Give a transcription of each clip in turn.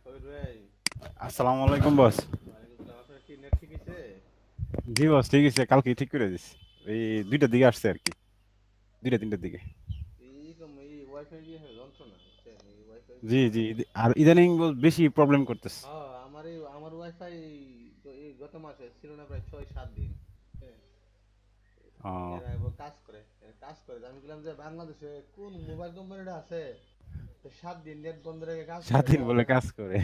কবির ভাই, আসসালামু আলাইকুম বস। ওয়ালাইকুম সালাম। আপনার কি নেট ঠিক আছে? জি বস, ঠিক আছে, কালকে ঠিক করে দিস। এই 2টার দিকে আসছে আর কি, 2টা 3টার দিকে। এই ওয়াইফাই দিয়ে যন্ত্রণা, বুঝছেন? এই ওয়াইফাই জি দিয়ে জি, আর ইদানিং বস বেশি প্রবলেম করতেছে। হ্যাঁ, আমার ওয়াইফাই তো এই গত মাসে ছিল না প্রায় 6-7 দিন। হ্যাঁ, ও, এরা এবার কাজ করে আমি বললাম যে বাংলাদেশে কোন মোবাইল কোম্পানিটা আছে 7 দিন নেট বন্ধ রেখে কাজ করে স্বাধীন দেওয়া বলে যায়। কাজ করে।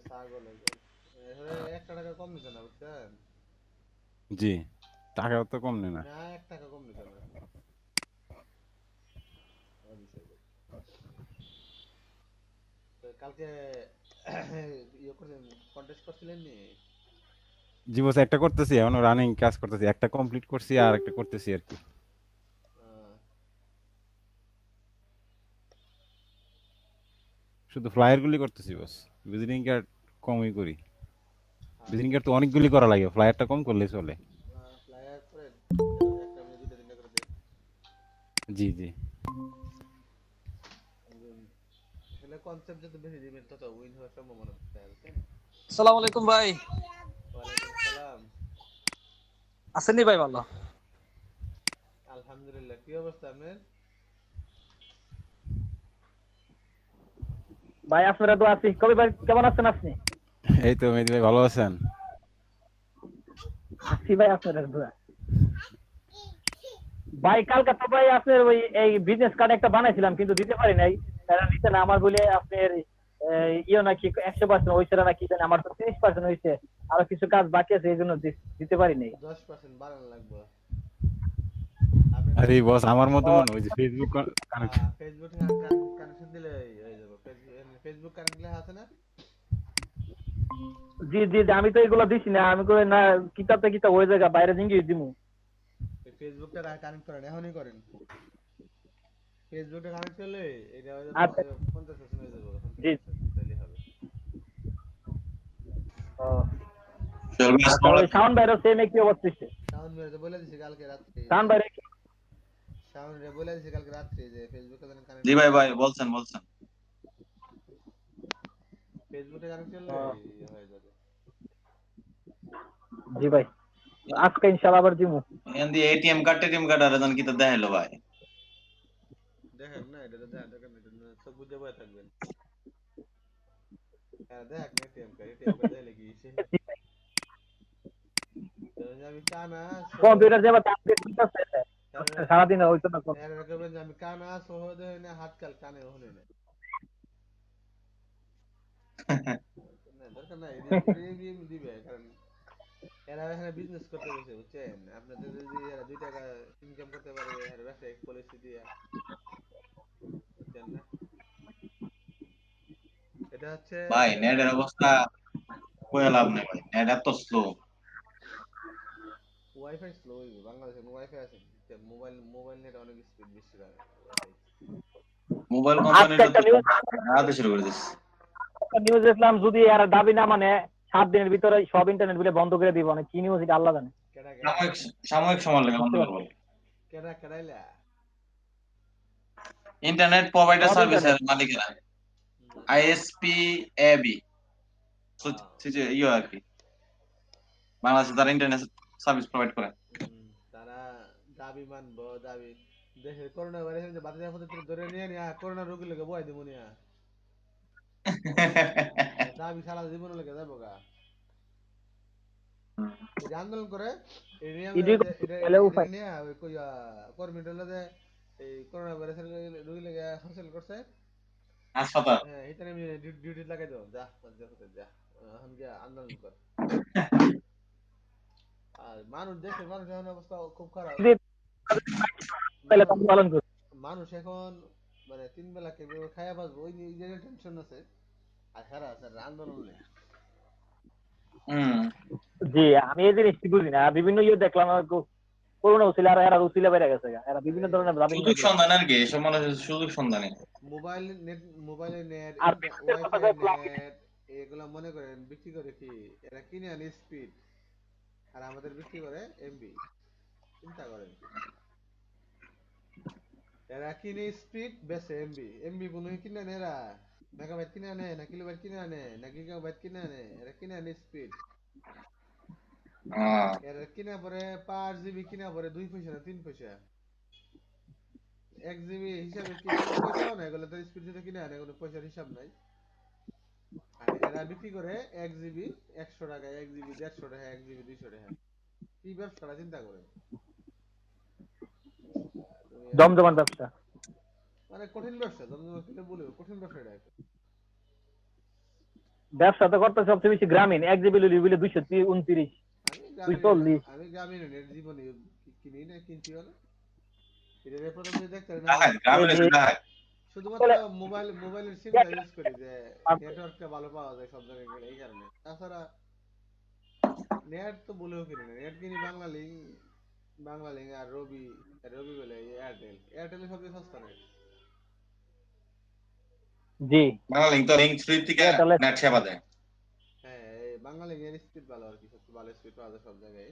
ছাগল একদম। এখানে 1 টাকা কম নিত না, বুঝছেন? জি, টাকাও তো কম নেই না। না, 1 টাকা কম নিত না। এই বিষয়টা। তো কালকে ইয়ে করছেন, কন্টেস্ট করছিলেন নি? জি বস, একটা করতেছি, এখনো রানিং কাজ করতেছি, একটা কমপ্লিট করছি আর একটা করতেছি আর কি। আহ, শুধু ফ্লায়ার গুলি করতেছি বস, ভিজিটিং কার্ড কমই করি। আর ভিজিটিং কার্ড তো অনেকগুলি করা লাগে, ফ্লায়ারটা কম করলে চলে। ফ্লায়ার করেন, দেখা যায় একটা দুইটা তিনটা করে দেন। জি জি। আসলে কনসেপ্ট যত বেশি দিবেন তত উইন হওয়ার সম্ভাবনা থাকে, বুঝছেন? আসসালামু আলাইকুম ভাই। ওয়ালাইকুম সালাম। আছেন ভাই ভালো? আলহামদুলিল্লাহ, কি অবস্থা আপনার? ভাই আপনারা তো আছি। কবি ভাই কেমন আছেন আপনি? এই তো মেহেদি ভাই, ভালো আছেন? আছি ভাই আপনারা দোয়া। ভাই কালকে তো ভাই আপনার ওই এই বিজনেস কার্ড একটা বানাইছিলাম কিন্তু দিতে পারি নাই। তারা নিতে না আমার বলে আপনার ইয়ে নাকি 100% হয়েছে না নাকি জানি, আমার তো 30% হয়েছে। আরো কিছু কাজ বাকি আছে এই জন্য দিতে পারি নাই। 10% বাড়ানো লাগবে। আপনি আরে বস, আমার মতো ও মনে ওই যে ফেসবুক কানেকশন। ফেসবুক কানেকশন দিলে হয়ে যাবে। ফেসবুক কানেক্ট লেখা আছে না? জি জি জি, আমি তো এগুলো দিছি না, আমি কই না কিতাবটা কিতাব ওই জায়গা বাইরে জিঙ্গি দিমু। এই ফেসবুকটা কানেক্ট করেন, এখনই করেন। ফেসবুকটা কানেক্ট করলে এটা হয়ে যাবে আচ্ছা। 50% হয়ে যাবে, জি। 50% তাহলে হবে। ও চলবে আচ্ছা, আসসালামু ওই আলাইকুম। শাওন ভাইরও সেম একই অবস্থা হইছে। শাওন মেরে তো বলে দিছি কালকে রাত্রে শাওন যে ভাইরে শাওন রে বলে দিছি কালকে রাত্রে যে ফেসবুকে যেন জি কানেক্ট ভাই করে। ভাই বলছেন। ফেসবুকে কানেক্ট করলে হয়ে যাবে। জি ভাই, আজকে ইনশাআল্লাহ আবার দিমু। এন্ড এটিএম কার্ড আর কি তো দেখাইলো ভাই। দেখেন না, এটা তো দেখা দরকার নেই, এটা সব বুঝে বয়ে থাকবেন। হ্যাঁ, দেখ না এটিএম কার্ড দেখলে কি সে ধরেন যে আমি কানা সহ কম্পিউটার যাবা তাতে করতেছে এর সারাদিন হইতো না তো। এর করবেন যে আমি কানা সহ দেখে না, হাত কাল কানে ওহনে না। না, দরকার নাই, এটি দিবে কারণ এরা এখানে বিজনেস করতে বসে, বুঝছেন? আপনাদের যদি এরা 2 টাকা ইনকাম করতে পারে এর ব্যবসায়িক পলিসি দিয়ে, বুঝছেন না? এটা হচ্ছে ভাই নেটের অবস্থা কয়ে লাভ নেই ভাই, নেট এত স্লো। ওয়াইফাই স্লো হইবে। বাংলাদেশে ওয়াইফাই আছে, মোবাইল নেট অনেক স্পিড বেশি পায় ওয়াইফাই। মোবাইল আজকে কোম্পানিটা একটা তো নিউজ হারাতে শুরু করে দিচ্ছে। দেখলাম যদি এরা দাবি না মানে 7 দিনের ভিতরে সব ইন্টারনেট গুলো বন্ধ করে দিব, মানে কি নিউজ এটা আল্লাহ জানে। কেডা কেডা সাময়িক সাময়িক সময় লাগে বন্ধ বুঝতে করবো। পারছি কেডা কেডাইলা? ইন্টারনেট প্রোভাইডার সব সার্ভিসের ইন্টারনেট। মালিকেরা, আচ্ছা। আইএসপি এবি, হ্যাঁ। ইয়ে আর কি, বাংলাদেশে তারা ইন্টারনেট সার্ভিস প্রোভাইড করে। তারা দাবি মানবো, দাবি দেখে করোনা ভাইরাস যে বাতিল আপদে ধরে নিয়ে নিয়া করোনা রোগী লোকে বয় দেবো নিয়া দাবি সারা জীবন লেগে যাবো গা। এই যে আন্দোলন করে এই নিয়ে ইডি এটা পেলে এটা এটা উপায়। নিয়ে ওই কইয়া কর্মী টলে যে এই করোনা ভাইরাসের রোগী লেগে হরতাল করছে। হাসপাতাল। হ্যাঁ, এটা আমি ডিউটি লাগাই দেবো, যা যা যা এখন গিয়া আন্দোলন কর। আর মানুষ, দেশের মানুষের এখন অবস্থা খুব খারাপ। ইডি পেলে মানুষ তখন পালন করি। মানুষ এখন মানে 3 বেলা কিভাবে খাইয়া বাঁচবো ওই যে টেনশন আছে। আর সারা স্যার আন্দোলন নেই। হম। জি, আমি এই জিনিসটি বুঝি না, বিভিন্ন ইয়ে দেখলাম করোনা উচিলে আর এরা উচিলে বেড়ে গেছে গা। এরা আর বিভিন্ন এই যে ধরনের দাবি নিয়ে সুযোগ দিয়ে। সন্ধান আর কি, এসব মানুষের সুযোগ সন্ধানে। মোবাইলের নেট, আর ওয়াইফাই নেট, এগুলা মনে করেন বিক্রি করে কি? এরা কিনে আনে স্পিড, আর আমাদের বিক্রি করে এমবি। চিন্তা করেন, এরা কিনে স্পিড বেচে এমবি, এমবি কোনো কিনে আনে এরা? মেগাবাইট কিনে আনে না কিলোবাইট কিনে আনে না গিগাবাইট কিনে আনে, এরা কিনে আনে স্পিড। এরা কিনা পরে পার জিবি কিনা পরে 2 পয়সা না 3 পয়সা। 1 জিবি হিসাবে কি 3 পয়সাও না, এগুলো তো স্পিড যেটা কিনে আনে কোনো পয়সার হিসাব নাই। আর এরা বিক্রি করে 1 জিবি 100 টাকা, 1 জিবি 150 টাকা, 1 জিবি 200 টাকা। কি ব্যবসাটা চিন্তা করেন। জমজমাট ব্যবসা। মানে কঠিন ব্যবসা, জমজমাট কিনা বলবো কঠিন ব্যবসা এটা একটা। ব্যবসা তো করতে সবচেয়ে বেশি গ্রামীণ, 1 জিবি লিলি বিলে 229, আমি গ্রামীণ 240। আমি গ্রামীণ জীবনে কিনি না, কিনছিও না। এটা প্রথম যদি দেখতে না ডাহাত এই গ্রামের যে ডাহাত শুধুমাত্র মোবাইলের সিমটা ইউজ করি যে নেটওয়ার্কটা ভালো পাওয়া যায় সব জায়গায় গেলে, এই কারণে। তাছাড়া নেট তো বলেও কিনি না, নেট কিনি বাংলা লিঙ্ক আর রবি, রবি বলে এয়ারটেলে সবচেয়ে সস্তা নেট। জি বাংলা লিঙ্ক তো লিঙ্ক ফ্রি থেকে এয়ারটেল। নেট সেবা দেয়। হ্যাঁ, এই বাংলা লিঙ্কের স্পিড ভালো আর কি, সবচেয়ে ভালো স্পিড পাওয়া যায় সব জায়গায়।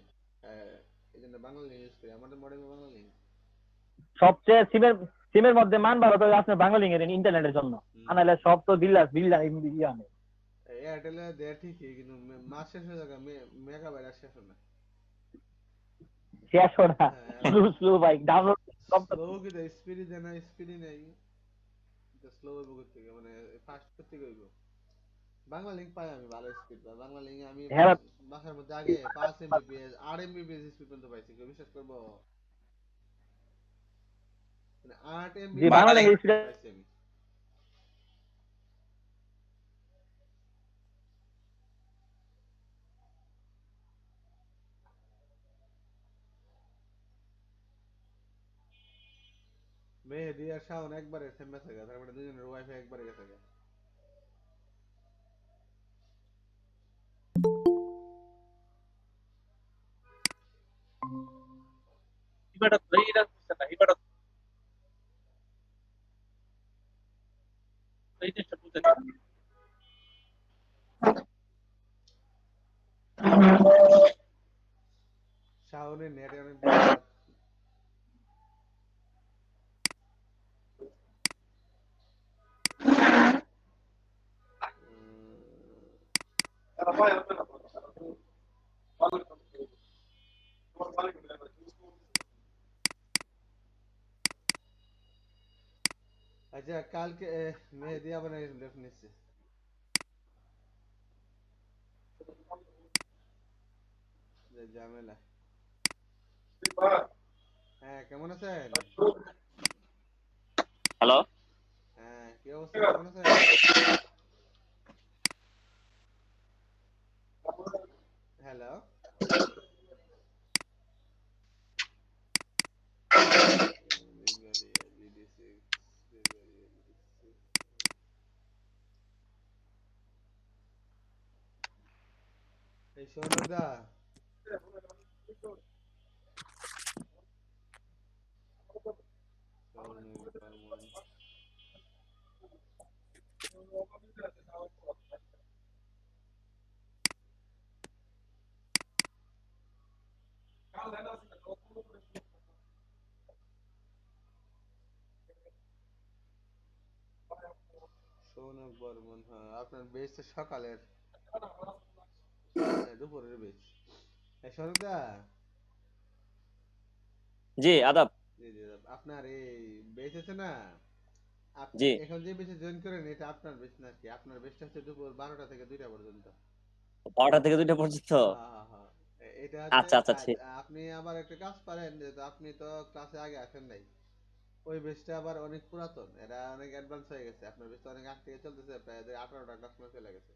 এই জন্য বাংলা লিঙ্ক ইউজ করি, আমাদের মডেল বাংলা লিঙ্ক। সবচেয়ে সিমের মধ্যে মান ভালো তো আপনার বাঙালি এর ইন্টারনেটের জন্য, আনালে সব তো বিল্লাস বিল্লা আনে। এয়ারটেলে দেয় ঠিকই, কিন্তু মাস শেষ হয়ে যায়, মেগাবাইট আর শেষ হয় না। শেষ হয় না, হ্যাঁ, স্লো স্লো ভাই ডাউনলোড কম তো। স্লো কি দেয়, স্পিডই দেয় না, স্পিডই নেই। স্লো হইব থেকে, মানে ফাস্ট করতে হইব। বাংলা লিঙ্ক পাই আমি ভালো স্পিড পাই, বাংলা লিঙ্কে আমি হ্যাঁ মাসের মধ্যে আগে 5 Mbps 8 Mbps স্পিড পর্যন্ত পাইছি, কেউ বিশ্বাস করবো? মানে 8 জি Mbps Bangla Bangla link speed. পাইছি আমি। মেহেদি আর শাওন একবারে সেম গেছে গা, তার মানে দুজনের ওয়াইফাই একবারে গেছে গা। শাওনের নেটে অনেক ডিস্টার্ব। আচ্ছা, কালকে মেহেদি আবার লেফট নিচ্ছে। যে ঝামেলা। হ্যাঁ, কেমন আছেন? হ্যালো। হ্যাঁ, কি অবস্থা, কেমন আছেন? হ্যালো। এই সৌরভ দা, সৌনক বর্মন, হ্যাঁ আপনার বেশ তো সকালের, হ্যাঁ দুপুরের বেশ। এই সৌনক দা, জি আদাব। জি জি, আপনার এই বেশ আছে না, আপনি জি এখন যে বেশে জয়েন করেন এটা আপনার বেশ নাকি? আপনার বেশটা হচ্ছে দুপুর 12টা থেকে 2টা পর্যন্ত। 12টা থেকে 2টা পর্যন্ত। হ্যাঁ হ্যাঁ হ্যাঁ, এটা হচ্ছে আচ্ছা আচ্ছা ঠিক। আপনি আবার একটা কাজ পারেন, যেহেতু আপনি তো ক্লাসে আগে আসেন নাই, ওই বেসটা আবার অনেক পুরাতন, এরা অনেক অ্যাডভান্স হয়ে গেছে, আপনার বেসটা অনেক আগ থেকে চলতেছে, প্রায় 18টা ক্লাস করে চলে গেছে।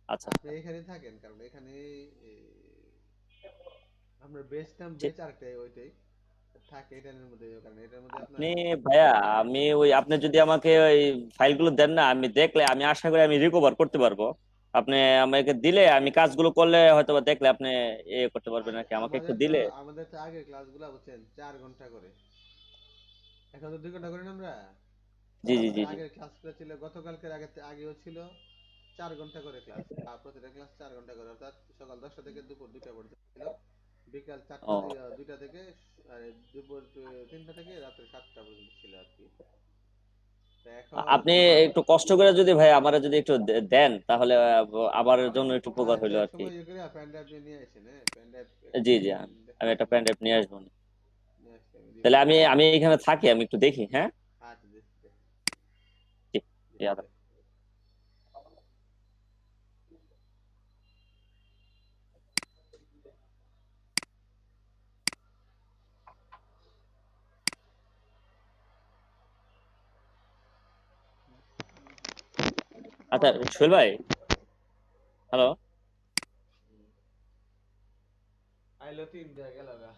আচ্ছা আপনি আচ্ছা এখানে থাকেন, কারণ এখানে আপনার বেস নাম ঠিক। বেচ আরেকটাই ওইটাই থাকে এটার মধ্যে, কারণ এটার মধ্যে আপনি আপনার ভাইয়া, আমি ওই আপনি যদি আমাকে ওই ফাইলগুলো দেন না, আমি দেখলে আমি আশা করি আমি রিকভার করতে পারবো। আপনি আমাকে দিলে আমি কাজগুলো করলে হয়তো বা দেখলে আপনি করতে পারবেন নাকি, আমাকে একটু দিলে। আমাদের তো আগের ক্লাসগুলো বুঝছেন 4 ঘন্টা করে, এখন তো 2 ঘন্টা করি না আমরা। জি জি জি আমাদের জি। আগের ক্লাসগুলো ছিল গতকালকের আগেও ছিল 4 ঘন্টা করে ক্লাস, আর প্রতিটা ক্লাস 4 ঘন্টা করে, অর্থাৎ সকাল 10টা থেকে দুপুর 2টা পর্যন্ত ছিল, বিকাল 4টা ও 2টা থেকে দুপুর 3টা থেকে রাত্রে 7টা পর্যন্ত ছিল আর কি। তা এখন আপনি একটু কষ্ট করে যদি ভাই আমারে যদি একটু দেন তাহলে আমার জন্য একটু উপকার আচ্ছা হইলো এক আর কি। সময় ইয়ে করে পেন ড্রাইভ নিয়ে আসেন, হ্যাঁ পেন ড্রাইভ জি জি, একটু আমি দেখান একটা তো, পেন ড্রাইভ নিয়ে আসবো। নিয়ে আসলে আমি দিব। তাহলে আমি এখানে থাকি, আমি একটু দেখি, হ্যাঁ। আচ্ছা দেখতে জি, জি। দেখতে। আচ্ছা সোহেল ভাই, হ্যালো। আইলো 3 দেয়া গেল গা।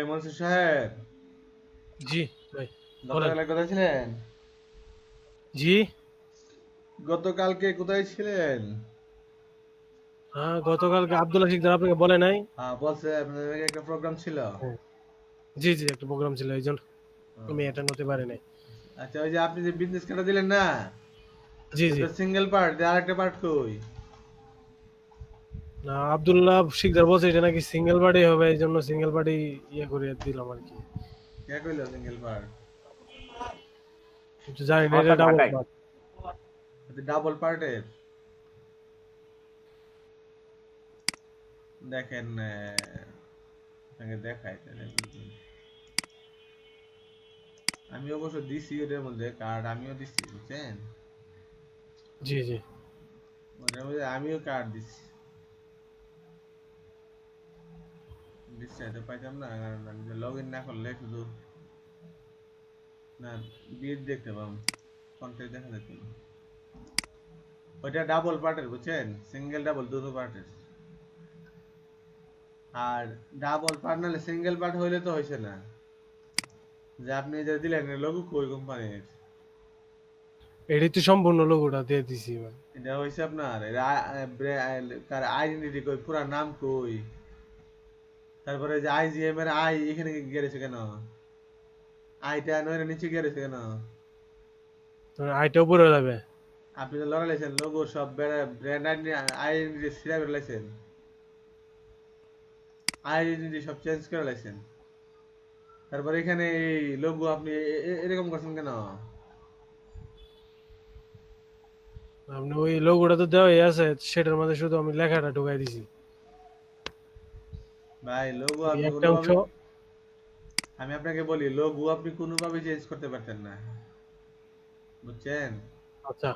মনসুর সাহেব, জি ভাই, বলেন। গতকাল কোথায় ছিলেন? জি, গতকালকে কোথায় ছিলেন? হ্যাঁ, গতকালকে আব্দুল্লাহ শিকদার আপনাকে বলে নাই? হ্যাঁ বলছে আপনাদের নাকি একটা প্রোগ্রাম ছিল। হ্যাঁ। জি জি, একটা প্রোগ্রাম ছিল, এই জন্য আমি অ্যাটেন্ড হতে পারি নাই। আচ্ছা ওই যে আপনি যে বিজনেস কার্ডটা দিলেন না, জি জি। এটা সিঙ্গেল পার্ট, আর একটা পার্ট কই? না, আব্দুল্লাহ শিকদার বলছে এটা নাকি সিঙ্গেল পার্টি হবে, এই জন্য সিঙ্গেল পার্টি ইয়ে করে দিলাম আর কি। কে কইলো সিঙ্গেল পার্ট? কিন্তু জানি না আমারটা এটা ডাবল ঢাকায়। পার্ট। ডাবল পার্টের দেখেন, আপনাকে দেখাই তাহলে বুঝবেন। আমি অবশ্য দিছি ওটার মধ্যে কার্ড, আমিও দিছি বুঝছেন, জি জি। ওটার মধ্যে আমিও কার্ড দিছি। দিচ্ছি তো পাইতাম না, কারণ আমি লগ ইন না করলে শুধু না বিট দেখতে পাম, কন্টেন্ট দেখা যেত না। ওইটা ডাবল পার্টের বুঝছেন, সিঙ্গেল ডাবল দুটো পার্টের। আর ডাবল পার্ট নাহলে সিঙ্গেল পার্ট হইলে তো হইছে না। যে আপনি যে দিলেন লোগো কই কোম্পানির? এটাই তো সম্পূর্ণ লোগোটা দিয়ে দিছি এবার। এটা হইছে আপনার কার আইডেন্টিটি কই, পুরা নাম কই, তারপরে যে আইজিএম এর আই এখানে গেছে কেন, আইটা নয় নিচে গেছে কেন? আইটা উপরে যাবে। আপনি তো লড়াইছেন লোগো সব ব্র্যান্ড আইডেন্টিটি সিরা করে লাইছেন, আইডেন্টিটি সব চেঞ্জ করে লাইছেন, তারপরে এখানে এই লোগো আপনি এরকম করছেন কেন? আপনি ওই লোগোটা তো দেওয়াই আছে, সেটার মধ্যে শুধু আমি লেখাটা ঢুকাই দিছি। ভাই লোগো ওই আপনি একটা অংশ। কোনোভাবে, আমি আপনাকে বলি লোগো আপনি কোনোভাবে চেঞ্জ করতে পারতেন না বুঝছেন। আচ্ছা।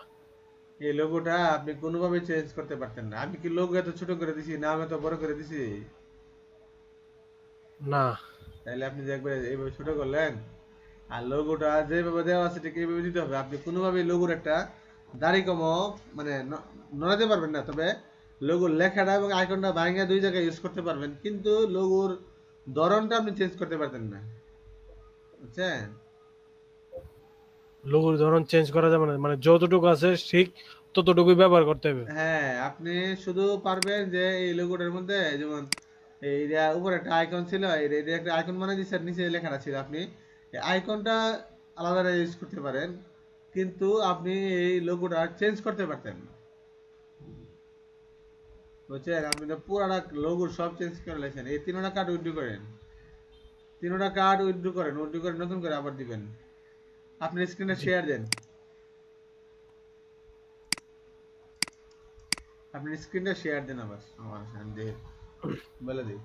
এই লোগোটা আপনি কোনোভাবে চেঞ্জ করতে পারতেন না। আমি কি লোগো এত ছোট করে দিছি, নাম এত বড় করে দিছি? না। তাইলে আপনি যে একবার এইভাবে ছোট করলেন, আর লোগোটা যেভাবে দেওয়া আছে ঠিক এইভাবে দিতে হবে। আপনি কোনোভাবে লোগোর একটা দাড়ি কমও মানে নড়াতে পারবেন না, তবে লোগোর লেখাটা এবং আইকনটা ভাঙা দুই জায়গায় ইউজ করতে পারবেন, কিন্তু লোগোর ধরনটা আপনি চেঞ্জ করতে পারতেন না বুঝছেন। লোগোর ধরন চেঞ্জ করা যাবে না, মানে যতটুকু আছে ঠিক ততটুকুই ব্যবহার করতে হবে। হ্যাঁ আপনি শুধু পারবেন যে এই লোগোটার মধ্যে যেমন এই উপরে একটা আইকন ছিল, এই একটা আইকন মানে দিচ্ছে, নিচে লেখাটা ছিল, আপনি এই আইকনটা আলাদা ইউজ করতে পারেন, কিন্তু আপনি এই লোগোটা চেঞ্জ করতে পারতেন না বুঝছেন। আপনি তো পুরাটা লোগো সব চেঞ্জ করে লেখেন। এই তিনটা কার্ড উইথড্র করেন, তিনটা কার্ড উইথড্র করেন, উইথড্র করে নতুন করে আবার দিবেন। আপনি স্ক্রিনে শেয়ার দেন, আপনি স্ক্রিনটা শেয়ার দেন আবার আমার সামনে বলে দিই।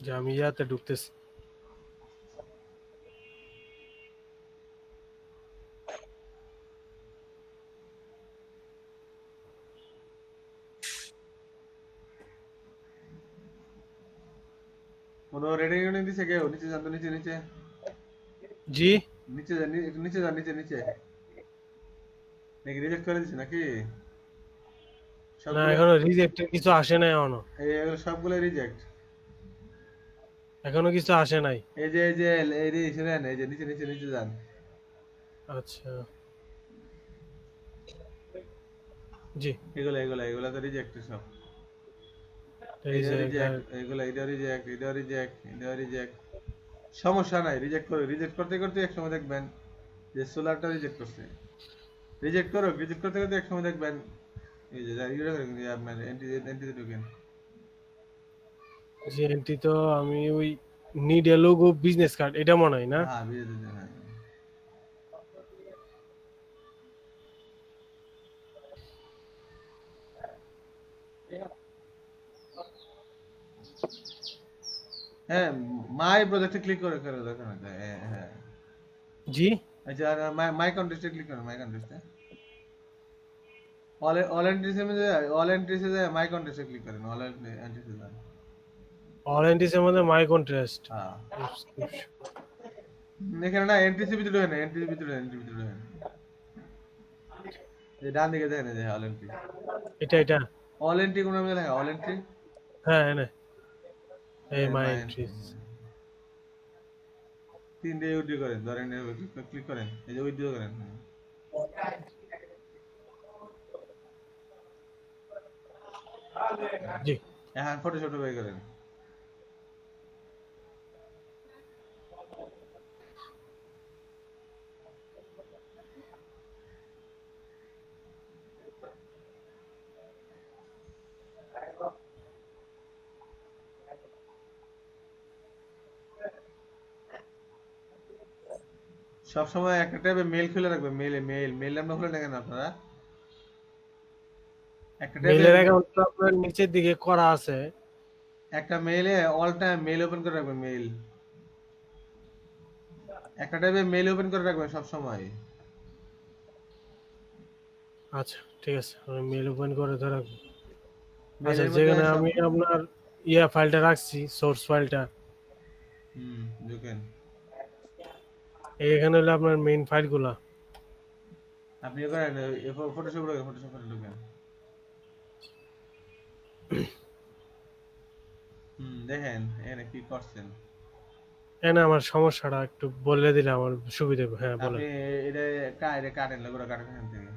যে আমি ইয়াতে ঢুকতেছি। কোনো রেডিং ইউনিট দিছে কেউ? নিচে যান তো, নিচে নিচে জি। নিচে যান, একটু নিচে যান, নিচে নিচে। নাকি রিজেক্ট করে দিছে নাকি? না, সবগুলো এখনো রিজেক্টের কিছু আসে নাই এখনো। এগুলো সবগুলো রিজেক্ট। এখনো কিছু আসে নাই। এই যে এই যে শুনেন, এই যে নিচে নিচে নিচে যান। আচ্ছা। জি। এগুলো এগুলো এগুলো তো রিজেক্ট সব। এই এটা যে রিজেক্ট, এগুলো এটা রিজেক্ট, এটা রিজেক্ট, এটা রিজেক্ট। সমস্যা নাই, রিজেক্ট করো, রিজেক্ট করতে করতে এক সময় দেখবেন যে সোলারটা রিজেক্ট করছে। রিজেক্ট করো, রিজেক্ট করতে করতে এক সময় দেখবেন এই যে ইউরে করেন যে আপনার এন্টিতে ঢোকেন। জি এন্ট্রি তো আমি ওই need a logo business card এটা মনে হয় না? হ্যাঁ বিজে হ্যাঁ। হ্যাঁ মাই প্রজেক্টে ক্লিক করে করে দেখেন। হ্যাঁ হ্যাঁ জি। আচ্ছা মাই কন্টেস্টে ক্লিক করুন, মাই কন্টেস্টে অল এন্ট্রিসে মধ্যে অল এন্ট্রিসে যায়, মাই কন্টেস্টে ক্লিক করেন, অল এন্ট্রিসে যান। অল এন্ট্রিস এর মধ্যে মাই কন্ট্রাস্ট। হ্যাঁ এখানে না এন্ট্রিসের ভিতরে ঢোকেন, এন্ট্রির ভিতরে, এন্ট্রির ভিতরে ঢোকেন। এই ডান দিকে দেখেন, এই যে অল এন্ট্রি, এটা অল এন্ট্রি কোন নামে লেখা? All entry. হ্যাঁ এনে এই মাই মাই এন্ট্রিস। তিনটে উইথড্র করেন, ধরেন ক্লিক করেন, এই যে উইথড্র করেন। জি এখন ফটোশপে বের করেন। সবসময় একটা ট্যাবে মেল খুলে রাখবেন, মেল নাম্বার খুলে রাখেন আপনারা একটা ট্যাবে, মেলের অ্যাকাউন্ট আপনার নিচের দিকে করা আছে। একটা মেইলে অল টাইম মেল ওপেন করে রাখবেন, একটা ট্যাবে মেল ওপেন করে রাখবেন সব সময়। আচ্ছা ঠিক আছে, আমি মেল ওপেন করে ধরে রাখবো। আচ্ছা, মেলের মধ্যে যেখানে সব, আমি আপনার ফাইলটা রাখছি, সোর্স ফাইলটা, ঢুকেন। এখানে হলো আপনার মেইন ফাইলগুলা। আপনি করেন ফটোশপ ঢুকেন, ফটোশপ ঢুকেন। দেখেন এখানে কি করছেন এখানে আমার সমস্যাটা একটু বলে দিলে আমার সুবিধা হবে। হ্যাঁ বলেন। আপনি। এটা কাটেন, লোগোটা কাটেন এখান থেকে।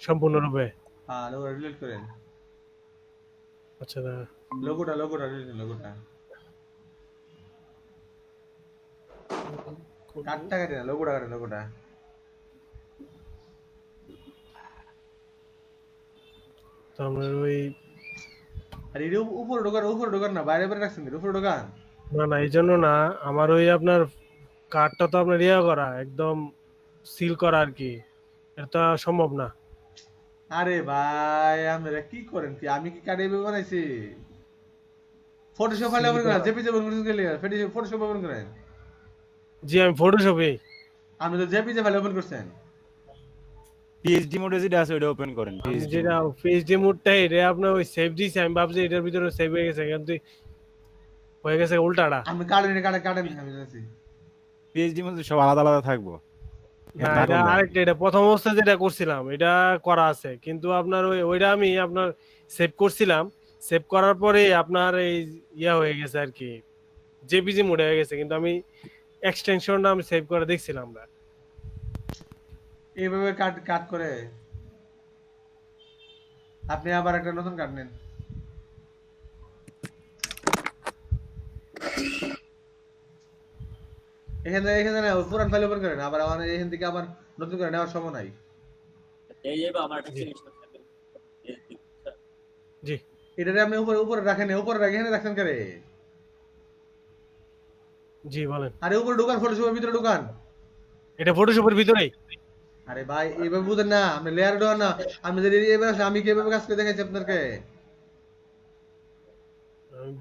সম্পূর্ণরূপে। হ্যাঁ, লোগোটা ডিলিট করেন। আচ্ছা দাঁড়া। লোগোটা ডিলিট করেন, লোগোটা কাটটা কাটেন, লোগোটা কাটেন, লোগোটা। তো আপনার ওই আর এটা উপরে ঢোকান না, বাইরে বাইরে রাখছেন, উপরে ঢোকান। না এই জন্য না, আমার ওই আপনার কার্ডটা তো আপনার করা একদম সিল করা আর কি, এটা তো সম্ভব না। আরে ভাই আপনারা কি করেন কি, আমি কি কার্ড এভাবে বানাইছি? ফটোশপ ফাইল ওপেন করেন, জেপিজি ওপেন করতে গেলে ফটোশপ ওপেন করেন। জি আমি ফটোশপে। আপনি তো জেপিজি ফাইল ওপেন করছেন। পিএইচডি মোডে যেটা আছে ওটা ওপেন করেন। যেটা পিএইচডি মোডটা এটা আপনার ওই সেভ দিয়েছি, আমি ভাবছি এটার ভিতরে সেভ হয়ে গেছে, কিন্তু হয়ে গেছে উল্টাটা। আমি কাটেন আমি জানছি। পিএইচডি মোডে সব আলাদা আলাদা থাকবো। না এটা আরেকটা, এটা প্রথম অবস্থায় যেটা করছিলাম এটা করা আছে, কিন্তু আপনার ওইটা আমি আপনার সেভ করছিলাম, সেভ করার পরে আপনার এই হয়ে গেছে আর কি, জেপিজি মোডে হয়ে গেছে, কিন্তু আমি এক্সটেনশনটা আমি সেভ করে দেখছিলাম না। এইভাবে কাট করে আপনি আবার একটা নতুন কার্ড নেন। এখানে না পুরান ফাইল ওপেন করেন, আবার আমার এখান থেকে আবার নতুন করে নেওয়ার সময় নাই। জি এটারে আপনি উপরে রাখেন, এখানে রাখছেন করে। জি বলেন। আরে উপরে ঢুকান, ফটোশপের ভিতরে ঢুকান। এটা ফটোশপের ভিতরেই। আরে ভাই এইভাবে বুঝেন না, আপনি লেয়ার ঢোকান না। আমি যদি এবার আমি কিভাবে কাজ করে দেখাচ্ছি আপনাকে,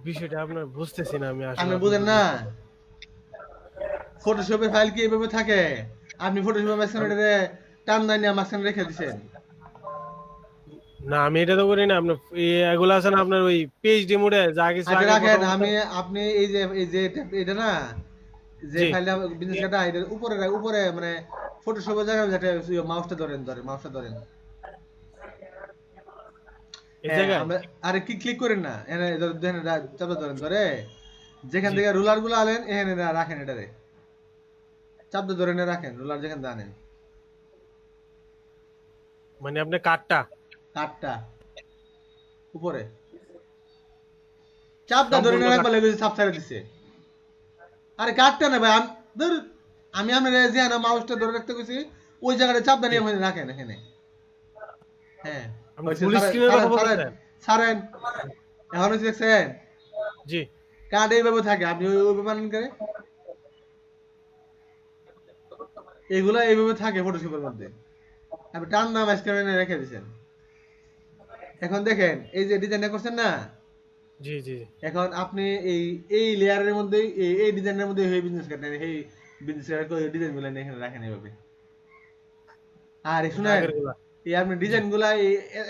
বিষয়টা আপনার বুঝতেছি না আমি আসলে। আপনি বুঝেন না ফটোশপের ফাইল কি এইভাবে থাকে? আপনি ফটোশপের মাঝখানে টান না মাঝখানে রেখে দিচ্ছেন। না আমি এটা তো করি না, আপনার এগুলো আছে না আপনার ওই পিএইচডি মোডে যা কিছু আচ্ছা আগে রাখেন, প্রথম আপনি এই যে এটা না, যে জি। ফাইলটা বিজনেস কার্ডটা এটা উপরে মানে ফটোশপের জায়গায় যেটা মাউসটা ধরেন, মাউসটা ধরেন। এই জায়গায় আরে কি ক্লিক করেন না, এখানে দেখেন চাপটা ধরেন, ধরে যেখান থেকে রুলার গুলো আনেন এখানে রাখেন, এটারে চাপটা ধরে রাখেন, রুলার যেখান থেকে আনেন, মানে আপনি কার্ডটা উপরে চাপটা ধরে রাখবা লাগবে, চাপ ছেড়ে দিছে। আরে কাটটা না ভাই, আমি আপনার যে না মাউসটা ধরে রাখতে কইছি, ওই জায়গাটা চাপটা নিয়ে রাখেন এখানে। হ্যাঁ ফুল স্ক্রিনের কথা বলতেছেন? ছাড়েন, এখন দেখছেন জি কার্ড এইভাবে থাকে, আপনি ওইভাবে বানান করে, এগুলা এইভাবে থাকে ফটোশপের মধ্যে, আপনি টান না মাঝখানে রেখে দিচ্ছেন। এখন দেখেন এই যে ডিজাইনটা করছেন না, জি জি এখন আপনি এই লেয়ারের মধ্যে এই ডিজাইনের মধ্যে এই বিজনেস কার্ড নেন, এই বিজনেস কার্ড ডিজাইন গুলো এখানে রাখেন এইভাবে। আর শুনেন এই আপনি ডিজাইন গুলা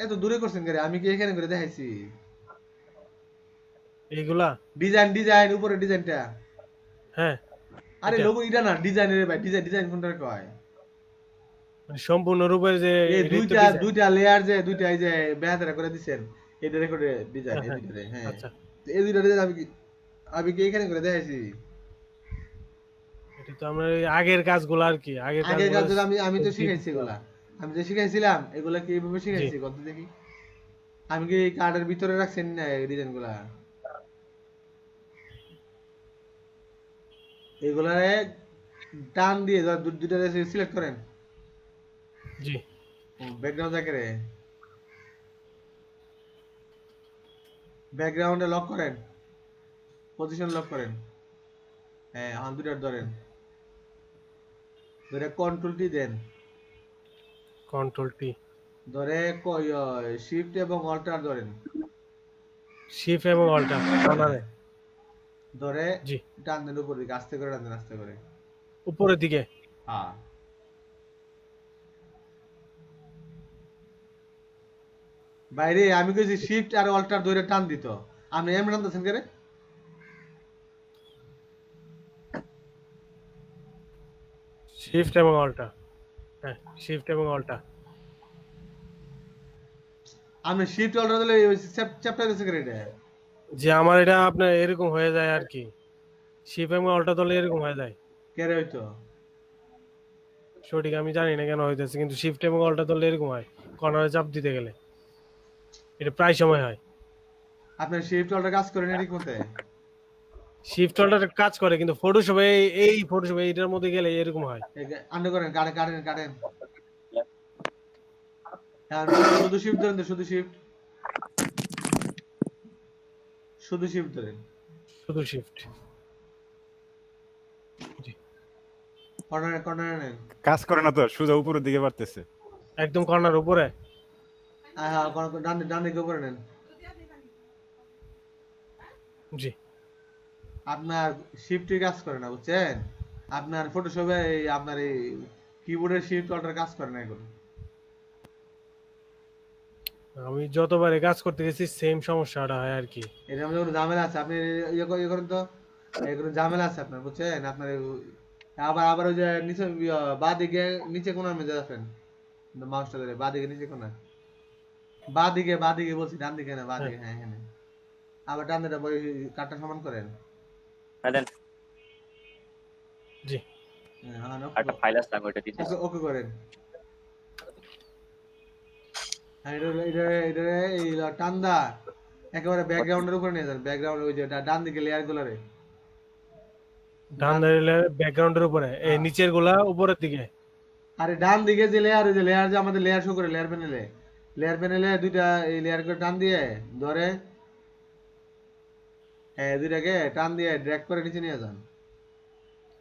এত দূরে করছেন করে, আমি কি এখানে করে দেখাইছি? এইগুলা ডিজাইন উপরে ডিজাইনটা, হ্যাঁ। আরে লোগো এটা না, ডিজাইনের ভাই, ডিজাইন কোনটা কয়? সম্পূর্ণরূপে যে এই দুইটা লেয়ার যে দুইটা এই যে বেহাতেরা করে দিবেন, এটা রেকর্ডে ডিজাইন এই দুইটারে। হ্যাঁ আচ্ছা এই দুইটা ডিজাইন আমি কি এখানে করে দেখাইছি? এটা তো আমরা ওই আগের কাজগুলো আর কি আগের আগের কাজগুলো কাজগুলো আমি তো শিখাইছি এগুলা। আমি যে শিখাইছিলাম এগুলা কি এইভাবে জি শিখাইছি কত দেখি। আমি কি কার্ডের ভিতরে রাখছেন না ডিজাইন গুলা? এগুলারে টান দিয়ে দুইটা সিলেক্ট করেন। জি ব্যাকগ্রাউন্ড যাকে রে ব্যাকগ্রাউন্ডে লক করেন, পজিশন লক করেন। হ্যাঁ এখন দুইটা ধরেন, ধরে কন্ট্রোল টি দেন, কন্ট্রোল টি ধরে শিফট এবং অল্টার ধরেন, শিফট এবং অল্টার কর্নারে ধরে জি টান দেন উপর দিকে, আস্তে করে টান দেন, আস্তে করে। উপরের দিকে হ্যাঁ বাইরে আমি কইছি শিফট আর অল্টার ধরে টান দিত, আপনি এমন টানতেছেন কে রে? শিফট এবং অল্টার হ্যাঁ শিফট এবং অল্টার আপনি শিফট অল্টার দিলে চ্যাপ্টার দিছে কে রে এটা? যে আমার এটা আপনার এরকম হয়ে যায় আর কি শিফট এবং অল্টার দলে এরকম হয়ে যায় কে রে হইতো? সঠিক আমি জানি না কেন হইতেছে কিন্তু শিফট এবং অল্টার দলে এরকম হয় কর্নারে চাপ দিতে গেলে এটা প্রায় সময় হয় আপনি শিফট অল্টার কাজ করেন ঠিক মতে? শিফট অল্টার কাজ করে কিন্তু ফটোশপে এই ফটোশপে এইটার মধ্যে গেলে এরকম হয় আন্ডার করেন, কাটেন কাটেন। আর শুধু শিফট ধরেন তো, শুধু শিফট, শুধু শিফট ধরেন। শুধু শিফট কর্নারে কর্নারে নেন। কাজ করে না তো, সোজা উপরের দিকে বাড়তেছে। একদম কর্নার উপরে হ্যাঁ ডান দিকে উপরে নেন। জি আপনার শিফটে কাজ করে না বুঝছেন, আপনার ফটোশপে আপনার এই কিবোর্ডের শিফট অল্টার কাজ করে না এগুলো। আমি যতবারে কাজ করতে গেছি সেম সমস্যাটা হয় আর কি এর মধ্যে কোনো ঝামেলা আছে, আপনি ইয়ে করেন তো, এগুলো ঝামেলা আছে আপনার বুঝছেন। আপনার আবার আবার ওই যে নিচে বাঁ দিকে নিচে কোনা মেজে যাবেন, মাউসটা ধরে বাঁ দিকে নিচে কোনা, বাঁ দিকে বলছি, ডান দিকে না, বাঁ দিকে। হ্যাঁ হ্যাঁ আবার ডান দিকে কাটটা সমান করেন। দেন জি হ্যাঁ একটা ফাইল আসলাম ওইটা দিতে ওকে করেন। হ্যাঁ এটা এই টান্দা একেবারে ব্যাকগ্রাউন্ডের উপরে নিয়ে যান, ব্যাকগ্রাউন্ড ওই যে ডান দিকে লেয়ার গুলারে। ডান দিকে ব্যাকগ্রাউন্ডের উপরে এই নিচের গুলা উপরের দিকে আরে ডান দিকে যে লেয়ার, ওই যে লেয়ার যে আমাদের লেয়ার শো করে লেয়ার প্যানেলে দুইটা এই লেয়ার করে টান দিয়ে ধরে, হ্যাঁ দুইটাকে টান দিয়ে ড্র্যাগ করে নিচে নিয়ে যান।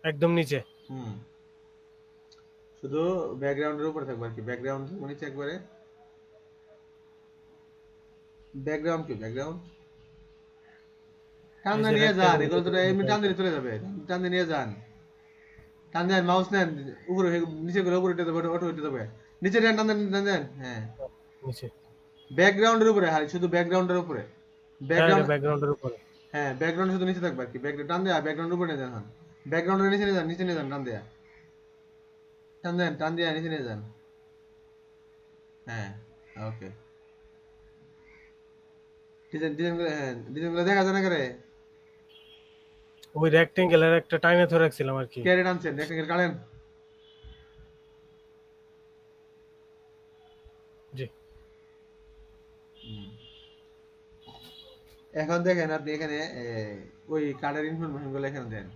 একদম নিচে শুধু ব্যাকগ্রাউন্ডের উপরে থাকবে আর কি, ব্যাকগ্রাউন্ড থাকবে নিচে একবারে। ব্যাকগ্রাউন্ড কি ব্যাকগ্রাউন্ড টান দিয়ে নিয়ে যান, এগুলো তো এমনি টান দিয়ে চলে যাবে, টান দিয়ে নিয়ে যান। টান দেন, মাউস নেন, উপরে নিচে করে উপরে উঠে দেবে, অটো উঠে দেবে, নিচে নেন, টান দেন টান দেন। হ্যাঁ নিচে ব্যাকগ্রাউন্ডের উপরে, হ্যাঁ শুধু ব্যাকগ্রাউন্ডের উপরে, ব্যাকগ্রাউন্ড ব্যাকগ্রাউন্ডের উপরে হ্যাঁ ব্যাকগ্রাউন্ড শুধু নিচে থাকবে আর কি। ব্যাকগ্রাউন্ড টান দেয়া ব্যাকগ্রাউন্ডের উপরে নিয়ে যান, ব্যাকগ্রাউন্ডের নিচে নিয়ে যান, নিচে নিয়ে যান, টান দেয়া টান দেন, টান দিয়ে নিচে নিয়ে যান। হ্যাঁ ওকে ডিজাইন গুলো দেখা যায় না করে? ওই রেক্টেঙ্গেলের একটা টাইনে ধরে রাখছিলাম আর কি ক্যারে টানছেন, একটা কাটেন। জি এখন দেখেন আপনি এখানে ওই কার্ডের ইনফরমেশন গুলো এখানে দেন।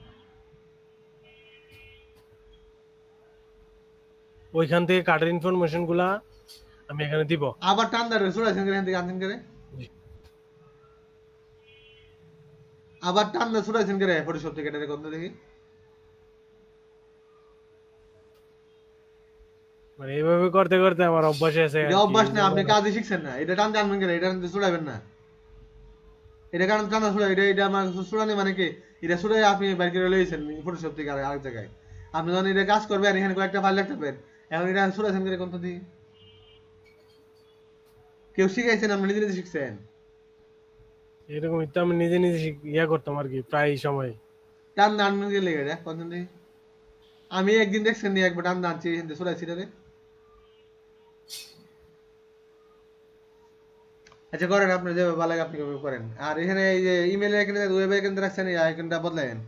ওইখান থেকে কার্ডের ইনফরমেশন গুলা আমি এখানে দিব আবার টান দেন, ছড়াইছেন এখান থেকে আনছেন করে, আবার টান দেন ছড়াইছেন করে ফটোশপ থেকে, এটা কত দেখি। মানে এইভাবে করতে করতে আমার অভ্যাস আছে এটা অভ্যাস না, আপনি কাজই শিখছেন না। এটা টান আনবেন করে, এটা ছড়াইবেন না, এটা কারণ টান ছড়াই, এটা আমার ছড়ানি মানে কি, এটা ছড়াই আপনি বাইর করে লইছেন ফটোশপ থেকে আরেক জায়গায়। আপনি যখন এটা কাজ করবেন এখানে কয়েকটা ফাইল রাখতে পারবেন, এখন এটা ছড়াইছেন করে কোন দিই কেউ শিখাইছেন, আপনি নিজে নিজে শিখছেন। এরকমই তো আমি নিজে নিজে ইয়া করতাম আর কি প্রায় সময় টান আনবেন গেলে এটা কোন দিই। আমি একদিন দেখছেন নি একবার টান আনছি এখান থেকে ছড়াইছি রে। আচ্ছা করেন, আপনি যে ভালো লাগে আপনি করেন। আর এখানে এই যে ইমেইলে এখানে ওয়েবে এখানে রাখছেন, এই আইকনটা বদলায়েন।